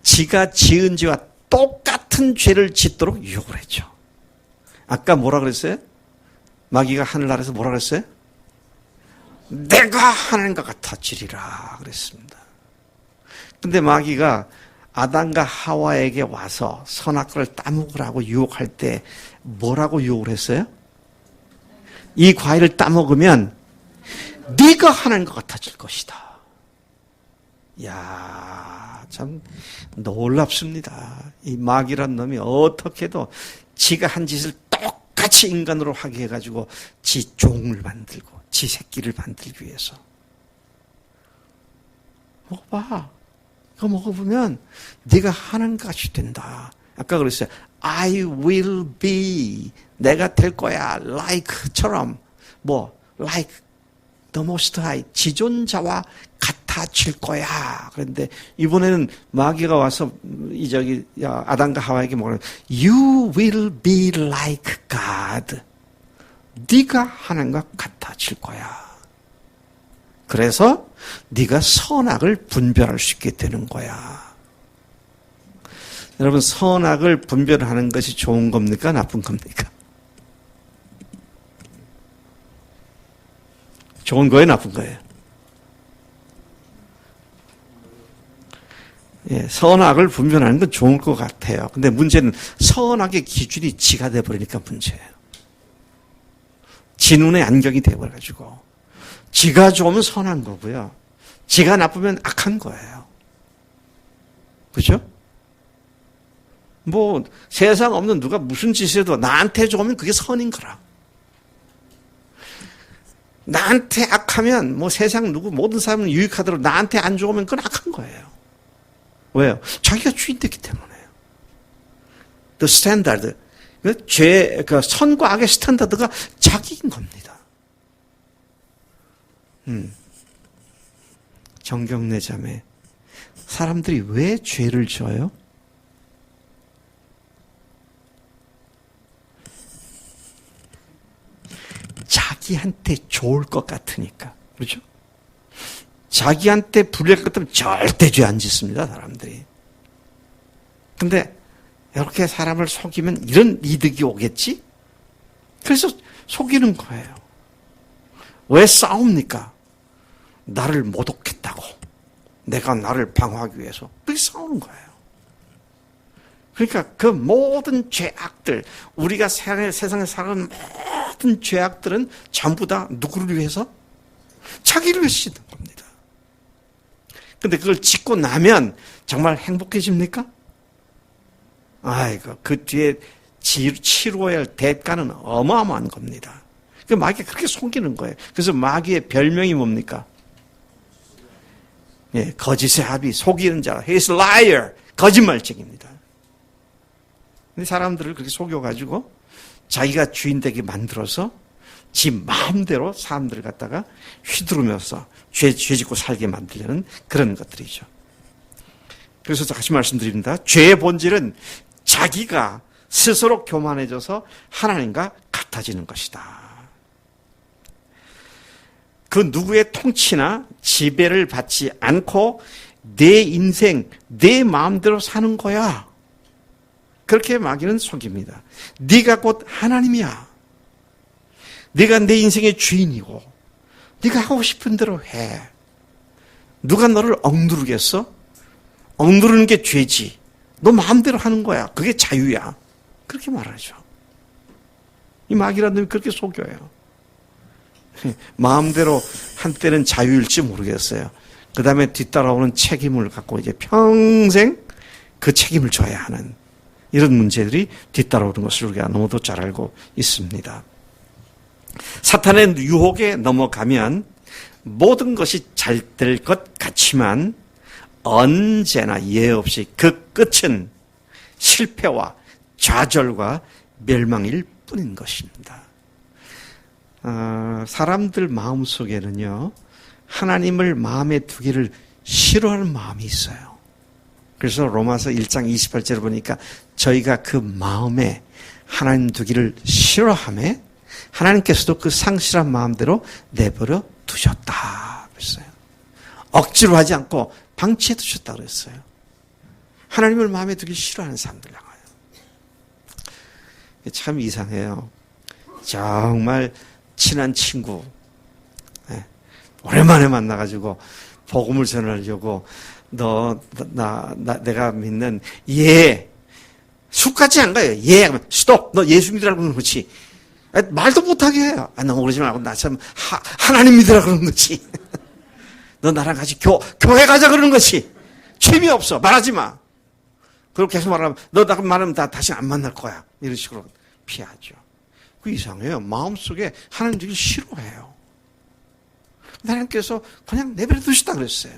지가 지은 죄와 똑같은 죄를 짓도록 유혹을 했죠. 아까 뭐라 그랬어요? 마귀가 하늘나라에서 뭐라 그랬어요? 내가 하나님과 같아지리라 그랬습니다. 근데 마귀가 아담과 하와에게 와서 선악과를 따먹으라고 유혹할 때 뭐라고 유혹을 했어요? 이 과일을 따먹으면 네가 하나님과 같아질 것이다. 이야, 참 놀랍습니다. 이 마귀란 놈이 어떻게도 지가 한 짓을 똑같이 인간으로 하게 해가지고 지 종을 만들고 지 새끼를 만들기 위해서. 먹어봐. 그거 먹어보면 네가 하나님같이 된다. 아까 그랬어요. I will be. 내가 될 거야. like처럼. like the most high. 지존자와 같아질 거야. 그런데 이번에는 마귀가 와서 아담과 하와에게 뭐라고 You will be like God. 네가 하나님과 같아질 거야. 그래서 네가 선악을 분별할 수 있게 되는 거야. 여러분, 선악을 분별하는 것이 좋은 겁니까? 나쁜 겁니까? 좋은 거예요? 나쁜 거예요? 예, 선악을 분별하는 건 좋을 것 같아요. 근데 문제는 선악의 기준이 지가 돼버리니까 문제예요. 지 눈에 안경이 돼버려가지고 지가 좋으면 선한 거고요. 지가 나쁘면 악한 거예요. 그렇죠? 세상 없는 누가 무슨 짓을 해도 나한테 좋으면 그게 선인 거라. 나한테 악하면 세상 모든 사람은 유익하도록 나한테 안 좋으면 그건 악한 거예요. 왜요? 자기가 주인 됐기 때문에요. The standard. 선과 악의 스탠다드가 자기인 겁니다. 정경래 자매, 사람들이 왜 죄를 져요? 자기한테 좋을 것 같으니까. 그렇죠? 자기한테 불리할 것 같으면 절대 죄 안 짓습니다, 사람들이. 근데 이렇게 사람을 속이면 이런 이득이 오겠지? 그래서 속이는 거예요. 왜 싸웁니까? 나를 모독했다고. 내가 나를 방어하기 위해서. 그렇게 싸우는 거예요. 그러니까 그 모든 죄악들, 우리가 세상에 살아가는 모든 죄악들은 전부 다 누구를 위해서? 자기를 위해서 짓는 겁니다. 근데 그걸 짓고 나면 정말 행복해집니까? 아이고, 그 뒤에 치루어야 할 대가는 어마어마한 겁니다. 그 마귀가 그렇게 속이는 거예요. 그래서 마귀의 별명이 뭡니까? 예, 거짓의 합이 속이는 자. He's a liar. 거짓말쟁입니다. 근데 사람들을 그렇게 속여가지고 자기가 주인 되게 만들어서 지 마음대로 사람들을 갖다가 휘두르면서 죄 짓고 살게 만들려는 그런 것들이죠. 그래서 다시 말씀드립니다. 죄의 본질은 자기가 스스로 교만해져서 하나님과 같아지는 것이다. 그 누구의 통치나 지배를 받지 않고 내 인생, 내 마음대로 사는 거야. 그렇게 마귀는 속입니다. 네가 곧 하나님이야. 네가 내 인생의 주인이고 네가 하고 싶은 대로 해. 누가 너를 억누르겠어? 억누르는 게 죄지. 너 마음대로 하는 거야. 그게 자유야. 그렇게 말하죠. 이 마귀라는 놈이 그렇게 속여요. 마음대로 한때는 자유일지 모르겠어요. 그 다음에 뒤따라오는 책임을 갖고 이제 평생 그 책임을 져야 하는 이런 문제들이 뒤따라오는 것을 우리가 너무도 잘 알고 있습니다. 사탄의 유혹에 넘어가면 모든 것이 잘 될 것 같지만 언제나 예외 없이 그 끝은 실패와 좌절과 멸망일 뿐인 것입니다. 사람들 마음속에는요, 하나님을 마음에 두기를 싫어하는 마음이 있어요. 그래서 로마서 1장 28절을 보니까 저희가 그 마음에 하나님 두기를 싫어하며 하나님께서도 그 상실한 마음대로 내버려 두셨다 그랬어요. 억지로 하지 않고 방치해 두셨다 그랬어요. 하나님을 마음에 두기 싫어하는 사람들 향하여. 참 이상해요. 정말 친한 친구, 오랜만에 만나가지고 복음을 전하려고 내가 믿는 술까지 안 가요. 스톱. 너 예수 믿으라고 그러는 거지. 말도 못하게 해요. 너무 그러지 말고 나 참 하나님 믿으라 그러는 거지. 너 나랑 같이 교회 가자 그러는 거지. 취미 없어. 말하지 마. 그리고 계속 말하면 너 나 말하면 다시 안 만날 거야. 이런 식으로 피하죠. 그 이상해요. 마음속에 하나님 되게 싫어해요. 하나님께서 그냥 내버려 두셨다 그랬어요.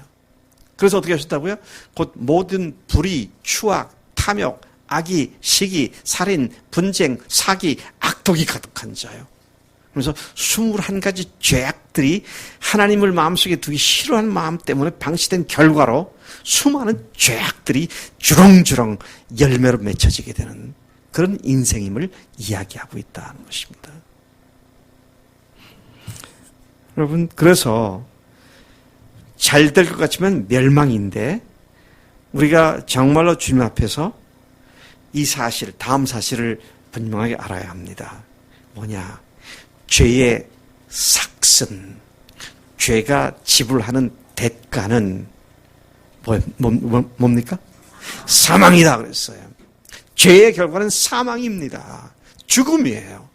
그래서 어떻게 하셨다고요? 곧 모든 불의, 추악, 탐욕, 악의, 시기, 살인, 분쟁, 사기, 악독이 가득한 자요. 그래서 21가지 죄악들이 하나님을 마음속에 두기 싫어하는 마음 때문에 방치된 결과로 수많은 죄악들이 주렁주렁 열매로 맺혀지게 되는 그런 인생임을 이야기하고 있다는 것입니다. 여러분, 그래서 잘 될 것 같지만 멸망인데 우리가 정말로 주님 앞에서 이 사실, 다음 사실을 분명하게 알아야 합니다. 뭐냐? 죄의 삭슨, 죄가 지불하는 대가는 뭡니까? 사망이다 그랬어요. 죄의 결과는 사망입니다. 죽음이에요.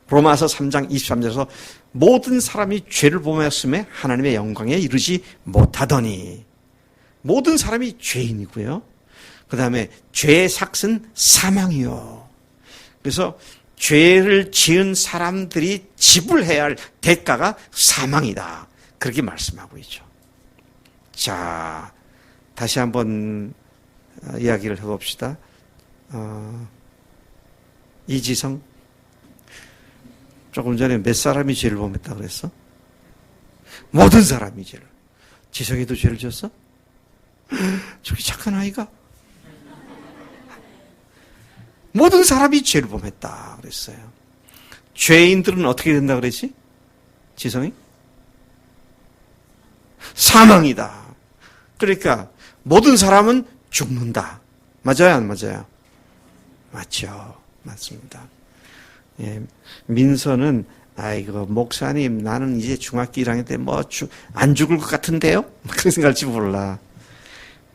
로마서 3장 23절에서 모든 사람이 죄를 범하였음에 하나님의 영광에 이르지 못하더니, 모든 사람이 죄인이고요. 그 다음에 죄의 삭은 사망이요. 그래서 죄를 지은 사람들이 지불해야 할 대가가 사망이다. 그렇게 말씀하고 있죠. 자, 다시 한번 이야기를 해봅시다. 이지성, 조금 전에 몇 사람이 죄를 범했다 그랬어? 모든 사람이 죄를. 지성이도 죄를 졌어? 저기 착한 아이가? 모든 사람이 죄를 범했다 그랬어요. 죄인들은 어떻게 된다 그랬지? 지성이? 사망이다. 그러니까 모든 사람은 죽는다. 맞아요, 안 맞아요? 맞죠. 맞습니다. 예, 민서는 아이고 목사님 나는 이제 중학교 1학년 때 안 죽을 것 같은데요? 그렇게 생각할지 몰라.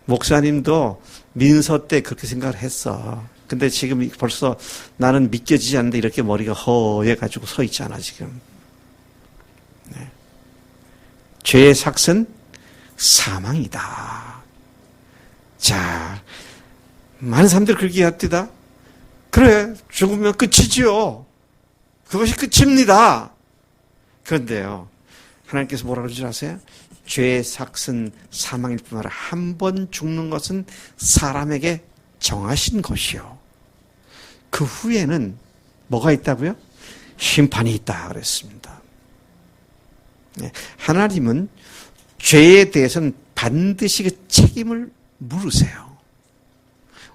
목사님도 민서 때 그렇게 생각을 했어. 근데 지금 벌써 나는 믿겨지지 않는데 이렇게 머리가 허해가지고 서 있잖아 지금. 네. 죄의 삭은 사망이다. 자, 많은 사람들이 그렇게 이야기합니다. 그래, 죽으면 끝이지요. 그것이 끝입니다. 그런데요, 하나님께서 뭐라고 그러지 아세요? 죄의 삭은 사망일 뿐 아니라 한 번 죽는 것은 사람에게 정하신 것이요. 그 후에는 뭐가 있다고요? 심판이 있다 그랬습니다. 하나님은 죄에 대해서는 반드시 그 책임을 물으세요.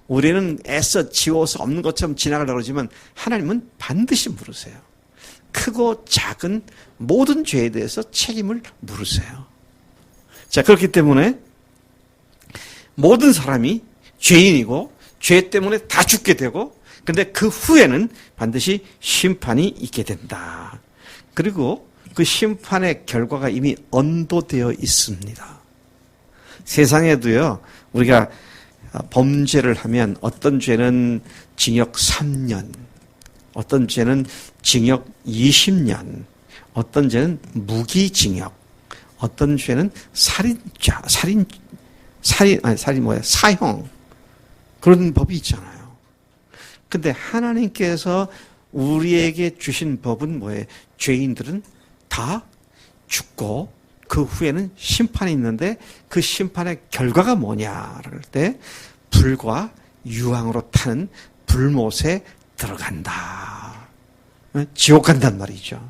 우리는 애써 지워서 없는 것처럼 지나가려고 그러지만 하나님은 반드시 물으세요. 크고 작은 모든 죄에 대해서 책임을 물으세요. 자, 그렇기 때문에 모든 사람이 죄인이고 죄 때문에 다 죽게 되고 근데 그 후에는 반드시 심판이 있게 된다. 그리고 그 심판의 결과가 이미 언도되어 있습니다. 세상에도요, 우리가 범죄를 하면 어떤 죄는 징역 3년, 어떤 죄는 징역 20년, 어떤 죄는 무기징역, 어떤 죄는 사형. 그런 법이 있잖아요. 근데 하나님께서 우리에게 주신 법은 뭐예요? 죄인들은 다 죽고 그 후에는 심판이 있는데 그 심판의 결과가 뭐냐를 할 때 불과 유황으로 타는 불못에 들어간다. 지옥 간단 말이죠.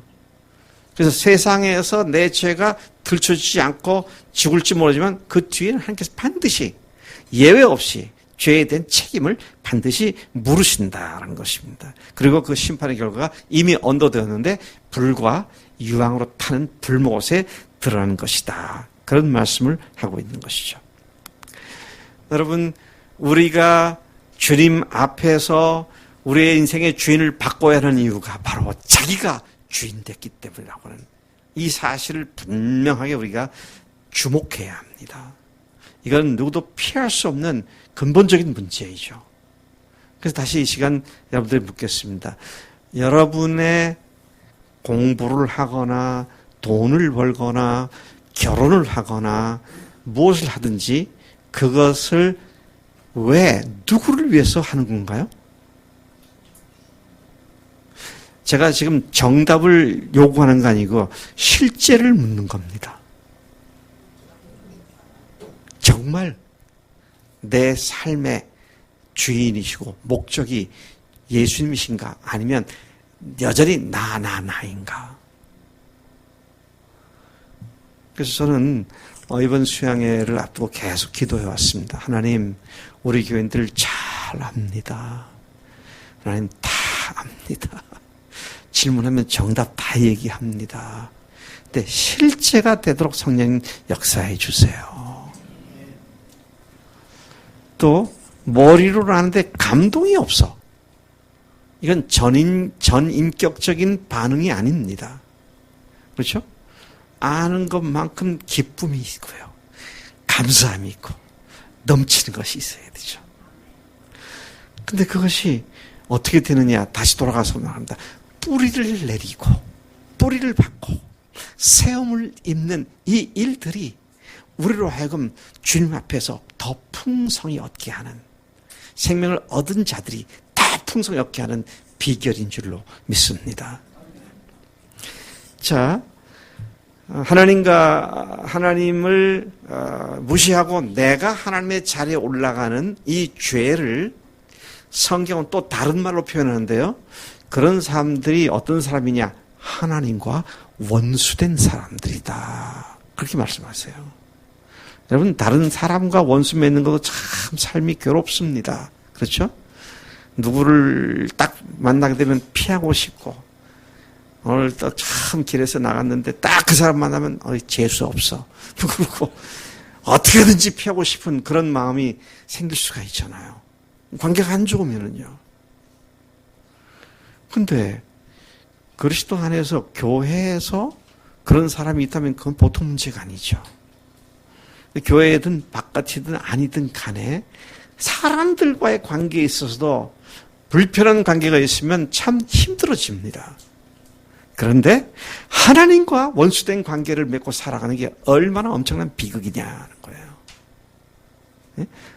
그래서 세상에서 내 죄가 들춰지지 않고 죽을지 모르지만 그 뒤에는 하나님께서 반드시 예외 없이 죄에 대한 책임을 반드시 물으신다라는 것입니다. 그리고 그 심판의 결과가 이미 언도되었는데 불과 유황으로 타는 불못에 들어가는 것이다. 그런 말씀을 하고 있는 것이죠. 여러분, 우리가 주님 앞에서 우리의 인생의 주인을 바꿔야 하는 이유가 바로 자기가 주인 됐기 때문이라고 하는 이 사실을 분명하게 우리가 주목해야 합니다. 이건 누구도 피할 수 없는 근본적인 문제이죠. 그래서 다시 이 시간 여러분들이 묻겠습니다. 여러분의 공부를 하거나 돈을 벌거나 결혼을 하거나 무엇을 하든지 그것을 왜, 누구를 위해서 하는 건가요? 제가 지금 정답을 요구하는 거 아니고 실제를 묻는 겁니다. 정말 내 삶의 주인이시고 목적이 예수님이신가 아니면 여전히 나인가? 그래서 저는 이번 수양회를 앞두고 계속 기도해 왔습니다. 하나님, 우리 교인들 잘 압니다. 하나님 다 압니다. 질문하면 정답 다 얘기합니다. 근데 실제가 되도록 성령님 역사해 주세요. 또 머리로 하는데 감동이 없어. 이건 전인격적인 반응이 아닙니다. 그렇죠? 아는 것만큼 기쁨이 있고요. 감사함이 있고 넘치는 것이 있어야 되죠. 근데 그것이 어떻게 되느냐? 다시 돌아가서 말합니다. 뿌리를 내리고 뿌리를 받고 세움을 입는 이 일들이 우리로 하여금 주님 앞에서 더 풍성히 얻게 하는, 생명을 얻은 자들이 더 풍성히 얻게 하는 비결인 줄로 믿습니다. 자, 하나님을 무시하고 내가 하나님의 자리에 올라가는 이 죄를 성경은 또 다른 말로 표현하는데요. 그런 사람들이 어떤 사람이냐? 하나님과 원수된 사람들이다. 그렇게 말씀하세요. 여러분, 다른 사람과 원수 맺는 것도 참 삶이 괴롭습니다. 그렇죠? 누구를 딱 만나게 되면 피하고 싶고, 오늘 또 참 길에서 나갔는데 딱 그 사람 만나면 재수 없어. 그리고 어떻게든지 피하고 싶은 그런 마음이 생길 수가 있잖아요. 관계가 안 좋으면은요. 근데 그리스도 안에서 교회에서 그런 사람이 있다면 그건 보통 문제가 아니죠. 교회든 바깥이든 아니든 간에 사람들과의 관계에 있어서도 불편한 관계가 있으면 참 힘들어집니다. 그런데 하나님과 원수된 관계를 맺고 살아가는 게 얼마나 엄청난 비극이냐는 거예요.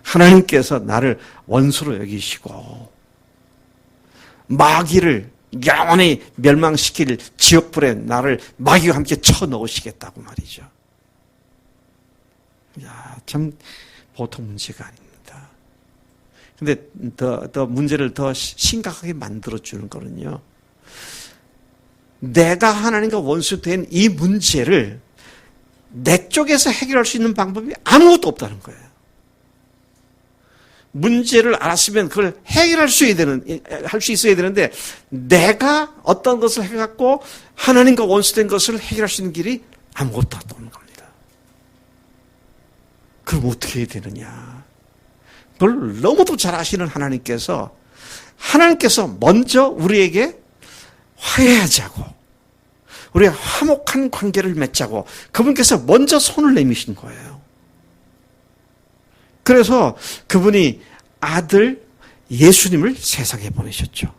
하나님께서 나를 원수로 여기시고 마귀를 영원히 멸망시킬 지옥불에 나를 마귀와 함께 쳐넣으시겠다고 말이죠. 야, 참 보통 문제가 아닙니다. 근데 더 문제를 더 심각하게 만들어주는 거는요. 내가 하나님과 원수된 이 문제를 내 쪽에서 해결할 수 있는 방법이 아무것도 없다는 거예요. 문제를 알았으면 그걸 해결할 수 있어야 되는데 내가 어떤 것을 해갖고 하나님과 원수된 것을 해결할 수 있는 길이 아무것도 없는 겁니다. 그럼 어떻게 해야 되느냐? 그걸 너무도 잘 아시는 하나님께서 먼저 우리에게 화해하자고, 우리가 화목한 관계를 맺자고 그분께서 먼저 손을 내미신 거예요. 그래서 그분이 아들 예수님을 세상에 보내셨죠.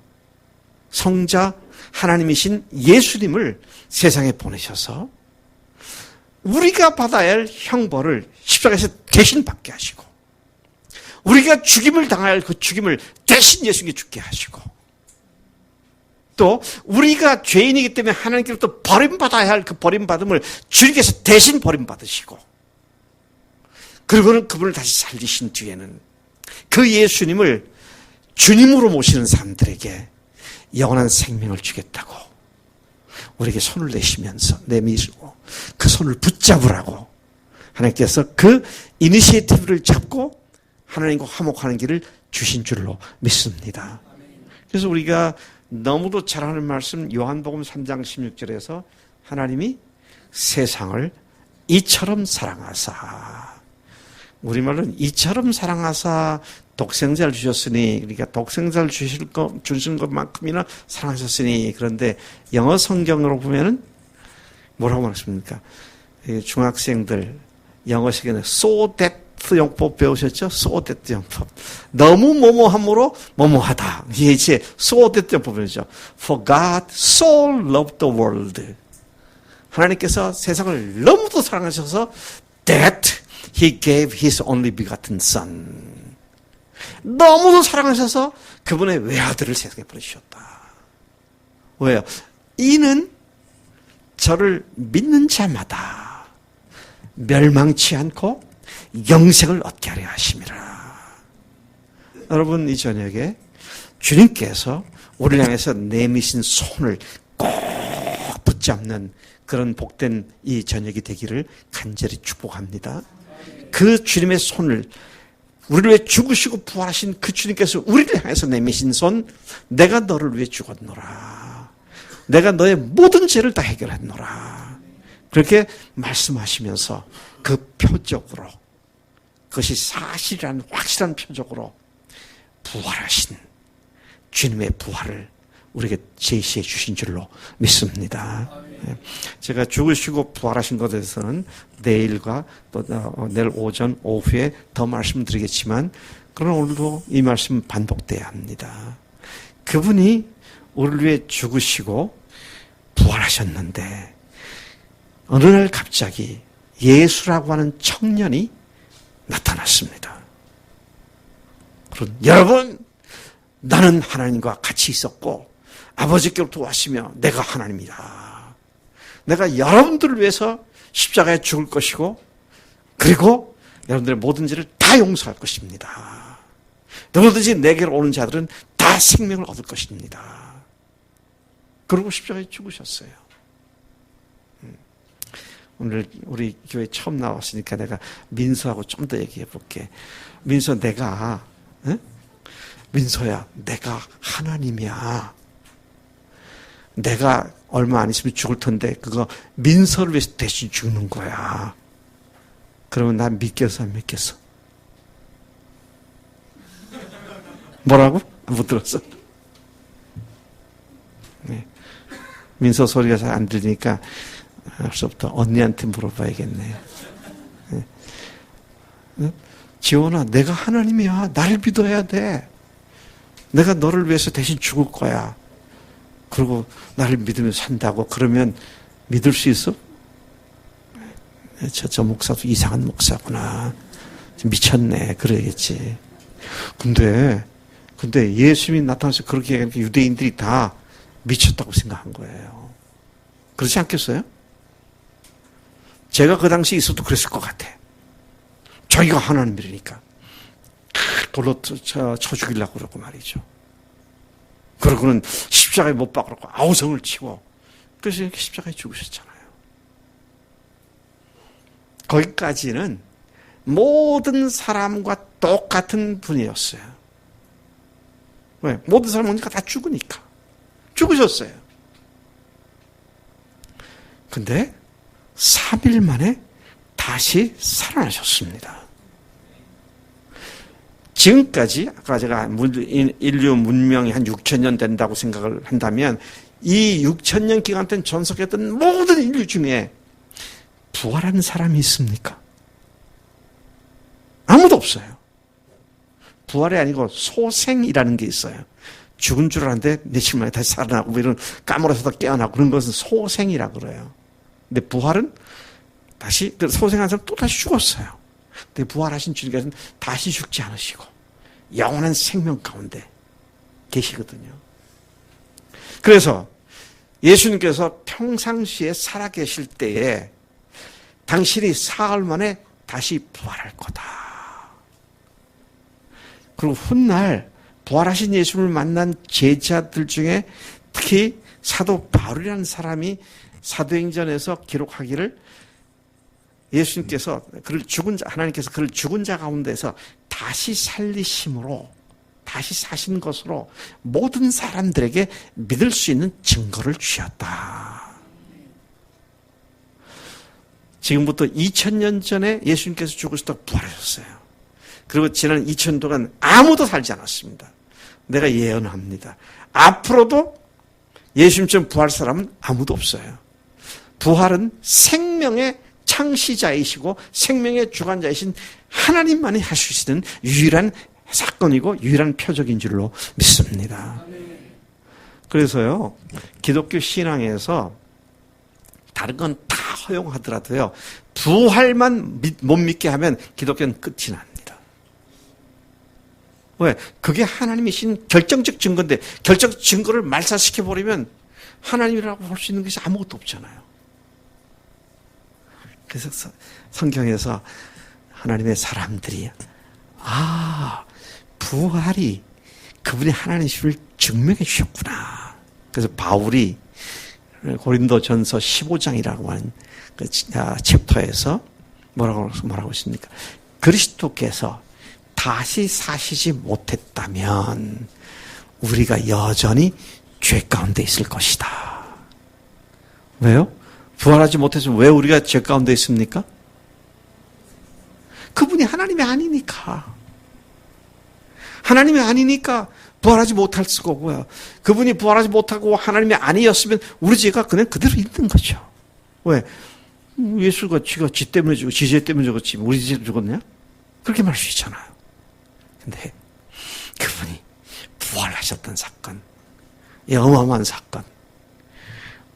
성자 하나님이신 예수님을 세상에 보내셔서 우리가 받아야 할 형벌을 십자가에서 대신 받게 하시고 우리가 죽임을 당할 할 그 죽임을 대신 예수님께 죽게 하시고 또 우리가 죄인이기 때문에 하나님께로부터 버림받아야 할 그 버림받음을 주님께서 대신 버림받으시고 그리고는 그분을 다시 살리신 뒤에는 그 예수님을 주님으로 모시는 사람들에게 영원한 생명을 주겠다고 우리에게 손을 내미시고 그 손을 붙잡으라고 하나님께서 그 이니시에이티브를 잡고 하나님과 화목하는 길을 주신 줄로 믿습니다. 그래서 우리가 너무도 잘하는 말씀 요한복음 3장 16절에서 하나님이 세상을 이처럼 사랑하사, 우리말로는 이처럼 사랑하사 독생자를 주셨으니, 그러니까 독생자를 주신 것만큼이나 사랑하셨으니. 그런데 영어 성경으로 보면은 뭐라고 말했습니까? 중학생들 영어 시간에 so that 용법 배우셨죠? so that 용법. 너무 뭐뭐함으로 뭐뭐하다. 이게 이제 so that 용법이죠. For God so loved the world. 하나님께서 세상을 너무도 사랑하셔서 that He gave His only begotten Son. 너무도 사랑하셔서 그분의 외아들을 세상에 보내주셨다. 왜요? 이는 저를 믿는 자마다 멸망치 않고 영생을 얻게 하려 하심이라. 여러분, 이 저녁에 주님께서 우리를 향해서 내미신 손을 꼭 붙잡는 그런 복된 이 저녁이 되기를 간절히 축복합니다. 그 주님의 손을, 우리를 위해 죽으시고 부활하신 그 주님께서 우리를 향해서 내미신 손, 내가 너를 위해 죽었노라, 내가 너의 모든 죄를 다 해결했노라, 그렇게 말씀하시면서 그 표적으로, 그것이 사실이라는 확실한 표적으로 부활하신 주님의 부활을 우리에게 제시해 주신 줄로 믿습니다. 제가 죽으시고 부활하신 것에 대해서는 내일과 또 내일 오전, 오후에 더 말씀드리겠지만, 그러나 오늘도 이 말씀 반복돼야 합니다. 그분이 우리를 위해 죽으시고 부활하셨는데 어느 날 갑자기 예수라고 하는 청년이 나타났습니다. 여러분, 나는 하나님과 같이 있었고 아버지께로부터 왔으며 내가 하나님이다. 내가 여러분들을 위해서 십자가에 죽을 것이고 그리고 여러분들의 모든 죄를 다 용서할 것입니다. 누구든지 내게로 오는 자들은 다 생명을 얻을 것입니다. 그리고 십자가에 죽으셨어요. 오늘 우리 교회 처음 나왔으니까 내가 민서하고 좀 더 얘기해 볼게. 민서, 민서야, 내가 하나님이야. 내가 얼마 안 있으면 죽을 텐데 그거 민서를 위해서 대신 죽는 거야. 그러면 난 믿겠어, 안 믿겠어? 뭐라고? 못 들었어? 네. 민서 소리가 잘 안 들리니까 벌써부터 언니한테 물어봐야겠네. 네. 지원아, 내가 하나님이야. 나를 믿어야 돼. 내가 너를 위해서 대신 죽을 거야. 그리고 나를 믿으며 산다고 그러면 믿을 수 있어? 저 목사도 이상한 목사구나. 미쳤네. 그러겠지. 근데 예수님이 나타나서 그렇게 얘기하니까 유대인들이 다 미쳤다고 생각한 거예요. 그렇지 않겠어요? 제가 그 당시에 있어도 그랬을 것 같아. 자기가 하나님이니까. 돌로 쳐 죽이려고 그러고 말이죠. 그러고는 십자가에 못 박으라고 아우성을 치고 그래서 이렇게 십자가에 죽으셨잖아요. 거기까지는 모든 사람과 똑같은 분이었어요. 왜? 모든 사람 오니까 다 죽으니까. 죽으셨어요. 근데 3일 만에 다시 살아나셨습니다. 지금까지 아까 제가 인류 문명이 한 6,000년 된다고 생각을 한다면 이 6,000년 기간 동안 전속했던 모든 인류 중에 부활한 사람이 있습니까? 아무도 없어요. 부활이 아니고 소생이라는 게 있어요. 죽은 줄 알았는데 며칠 만에 다시 살아나고 뭐 이런 까무러서도 깨어나고 그런 것은 소생이라고 그래요. 근데 부활은 다시 소생한 사람 또 다시 죽었어요. 근데 부활하신 주님께서는 다시 죽지 않으시고 영원한 생명 가운데 계시거든요. 그래서 예수님께서 평상시에 살아계실 때에 당신이 사흘 만에 다시 부활할 거다. 그리고 훗날 부활하신 예수님을 만난 제자들 중에 특히 사도 바울이라는 사람이 사도행전에서 기록하기를 예수님께서 하나님께서 그를 죽은 자 가운데서 다시 살리심으로 다시 사신 것으로 모든 사람들에게 믿을 수 있는 증거를 주셨다. 지금부터 2000년 전에 예수님께서 죽으셨다고 부활하셨어요. 그리고 지난 2000년 동안 아무도 살지 않았습니다. 내가 예언합니다. 앞으로도 예수님처럼 부활 사람은 아무도 없어요. 부활은 생명의 창시자이시고 생명의 주관자이신 하나님만이 하실 수 있는 유일한 사건이고 유일한 표적인 줄로 믿습니다. 그래서요, 기독교 신앙에서 다른 건 다 허용하더라도요, 부활만 못 믿게 하면 기독교는 끝이 납니다. 왜? 그게 하나님이신 결정적 증거인데 결정적 증거를 말살시켜버리면 하나님이라고 볼 수 있는 것이 아무것도 없잖아요. 그래서 성경에서 하나님의 사람들이 부활이 그분이 하나님이심을 증명해 주셨구나. 그래서 바울이 고린도전서 15장이라고 하는 그 챕터에서 뭐라고 했습니까? 그리스도께서 다시 사시지 못했다면 우리가 여전히 죄 가운데 있을 것이다. 왜요? 부활하지 못해서 왜 우리가 죄 가운데 있습니까? 그분이 하나님이 아니니까. 하나님이 아니니까 부활하지 못할 수가 없고요. 그분이 부활하지 못하고 하나님이 아니었으면 우리 죄가 그냥 그대로 있는 거죠. 왜? 예수가 지 때문에 죽고 지죄 때문에 죽었지 우리 죄 죽었냐? 그렇게 말할 수 있잖아요. 근데 그분이 부활하셨던 사건, 이 어마어마한 사건,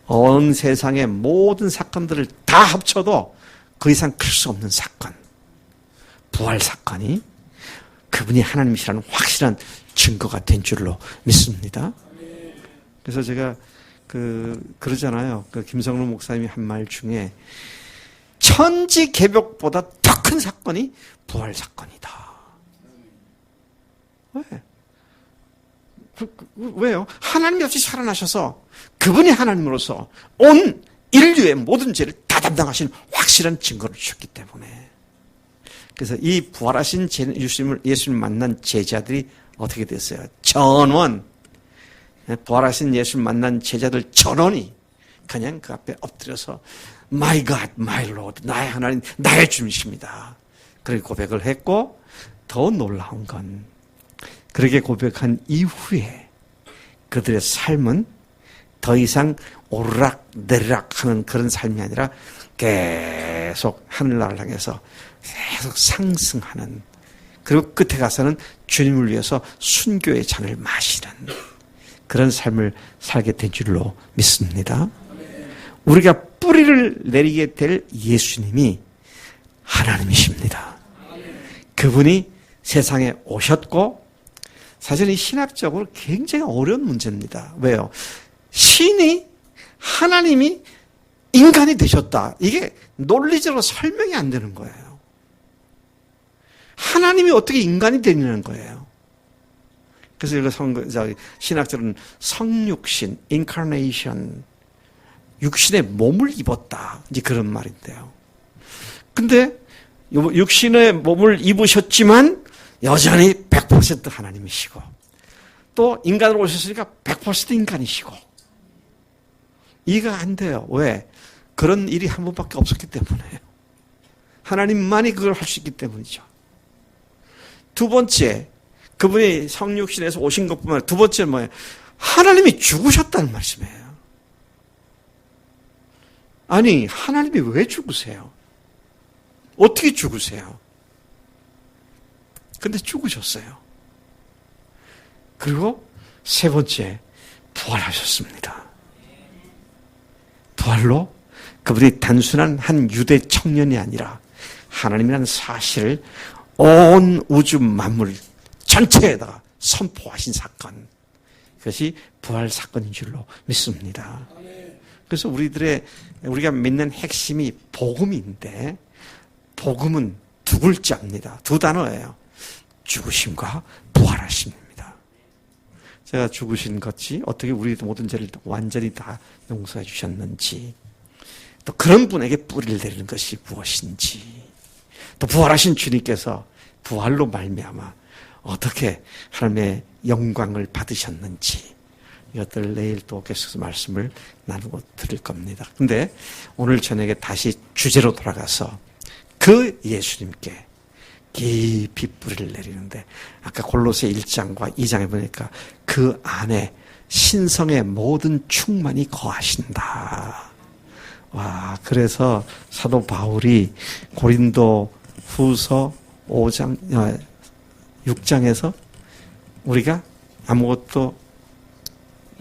온 세상의 모든 사건들을 다 합쳐도 그 이상 클 수 없는 사건, 부활 사건이 그분이 하나님이시라는 확실한 증거가 된 줄로 믿습니다. 그래서 제가 그러잖아요. 김성로 목사님이 한 말 중에 천지개벽보다 더 큰 사건이 부활 사건이다. 왜? 왜요? 하나님이 없이 살아나셔서 그분이 하나님으로서 온 인류의 모든 죄를 다 담당하신 확실한 증거를 주셨기 때문에. 그래서 이 부활하신 예수님을 만난 제자들이 어떻게 됐어요? 전원, 부활하신 예수를 만난 제자들 전원이 그냥 그 앞에 엎드려서 My God, My Lord, 나의 하나님, 나의 주님이십니다. 그렇게 고백을 했고, 더 놀라운 건 그렇게 고백한 이후에 그들의 삶은 더 이상 오르락 내리락 하는 그런 삶이 아니라 계속 하늘나라를 향해서 계속 상승하는, 그리고 끝에 가서는 주님을 위해서 순교의 잔을 마시는 그런 삶을 살게 된 줄로 믿습니다. 우리가 뿌리를 내리게 될 예수님이 하나님이십니다. 그분이 세상에 오셨고, 사실 이 신학적으로 굉장히 어려운 문제입니다. 왜요? 신이, 하나님이 인간이 되셨다. 이게 논리적으로 설명이 안 되는 거예요. 하나님이 어떻게 인간이 되냐는 거예요. 그래서 이거 신학적으로는 성육신, incarnation, 육신의 몸을 입었다. 이제 그런 말인데요. 근데 육신의 몸을 입으셨지만 여전히 100% 하나님이시고, 또 인간으로 오셨으니까 100% 인간이시고, 이해가 안 돼요. 왜? 그런 일이 한 번밖에 없었기 때문에요. 하나님만이 그걸 할 수 있기 때문이죠. 두 번째, 그분이 성육신에서 오신 것뿐만 아니라 두 번째는 뭐예요? 하나님이 죽으셨다는 말씀이에요. 아니, 하나님이 왜 죽으세요? 어떻게 죽으세요? 근데 죽으셨어요. 그리고 세 번째, 부활하셨습니다. 부활로 그분이 단순한 한 유대 청년이 아니라 하나님이라는 사실을 온 우주 만물 전체에다가 선포하신 사건, 그것이 부활 사건인 줄로 믿습니다. 그래서 우리가 믿는 핵심이 복음인데, 복음은 두 글자입니다. 두 단어예요. 죽으심과 부활하심입니다. 제가 죽으신 것이 어떻게 우리 모든 죄를 완전히 다 용서해 주셨는지, 또 그런 분에게 뿌리를 내리는 것이 무엇인지, 또 부활하신 주님께서 부활로 말미암아 어떻게 하나님의 영광을 받으셨는지, 이것들을 내일 또 계속해서 말씀을 나누고 드릴 겁니다. 근데 오늘 저녁에 다시 주제로 돌아가서 그 예수님께 깊이 뿌리를 내리는데, 아까 골로새 1장과 2장에 보니까 그 안에 신성의 모든 충만이 거하신다. 와, 그래서 사도 바울이 고린도 후서 6장에서 우리가 아무것도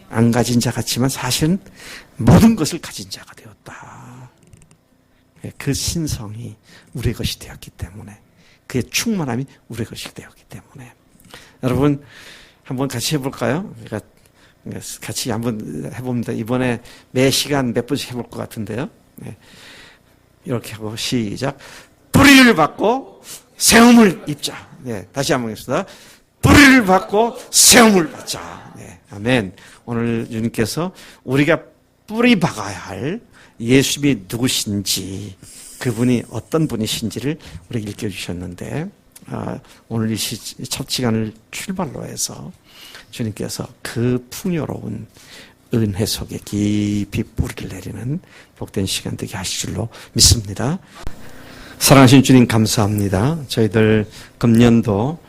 안 가진 자 같지만 사실은 모든 것을 가진 자가 되었다. 그 신성이 우리의 것이 되었기 때문에, 그의 충만함이 우리의 것이 되었기 때문에. 여러분, 한번 같이 해볼까요? 같이 한번 해봅니다. 이번에 매 시간 몇 번씩 해볼 것 같은데요. 이렇게 하고 시작. 뿌리를 받고 세움을 입자. 다시 한번 해봅시다. 뿌리를 받고 세움을 받자. 아멘. 오늘 주님께서 우리가 뿌리 박아야 할 예수님이 누구신지, 그분이 어떤 분이신지를 우리에게 일깨워주셨는데, 오늘 이 첫 시간을 출발로 해서 주님께서 그 풍요로운 은혜 속에 깊이 뿌리를 내리는 복된 시간 되게 하실 줄로 믿습니다. 사랑하신 주님 감사합니다. 저희들 금년도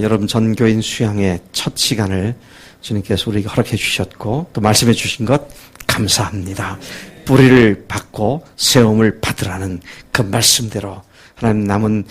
여러분 전교인 수양의 첫 시간을 주님께서 우리에게 허락해 주셨고 또 말씀해 주신 것 감사합니다. 뿌리를 받고 세움을 받으라는 그 말씀대로 하나님 남은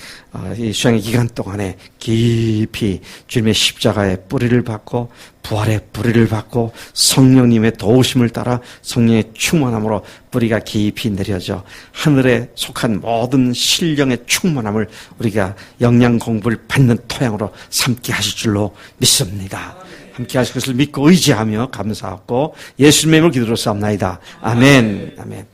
이 수양의 기간 동안에 깊이 주님의 십자가의 뿌리를 받고 부활의 뿌리를 받고 성령님의 도우심을 따라 성령의 충만함으로 뿌리가 깊이 내려져 하늘에 속한 모든 신령의 충만함을 우리가 영양 공부를 받는 토양으로 삼게 하실 줄로 믿습니다. 함께 하실 것을 믿고 의지하며 감사하고 예수님의 이름으로 기도로 싸움나이다. 아멘. 아멘.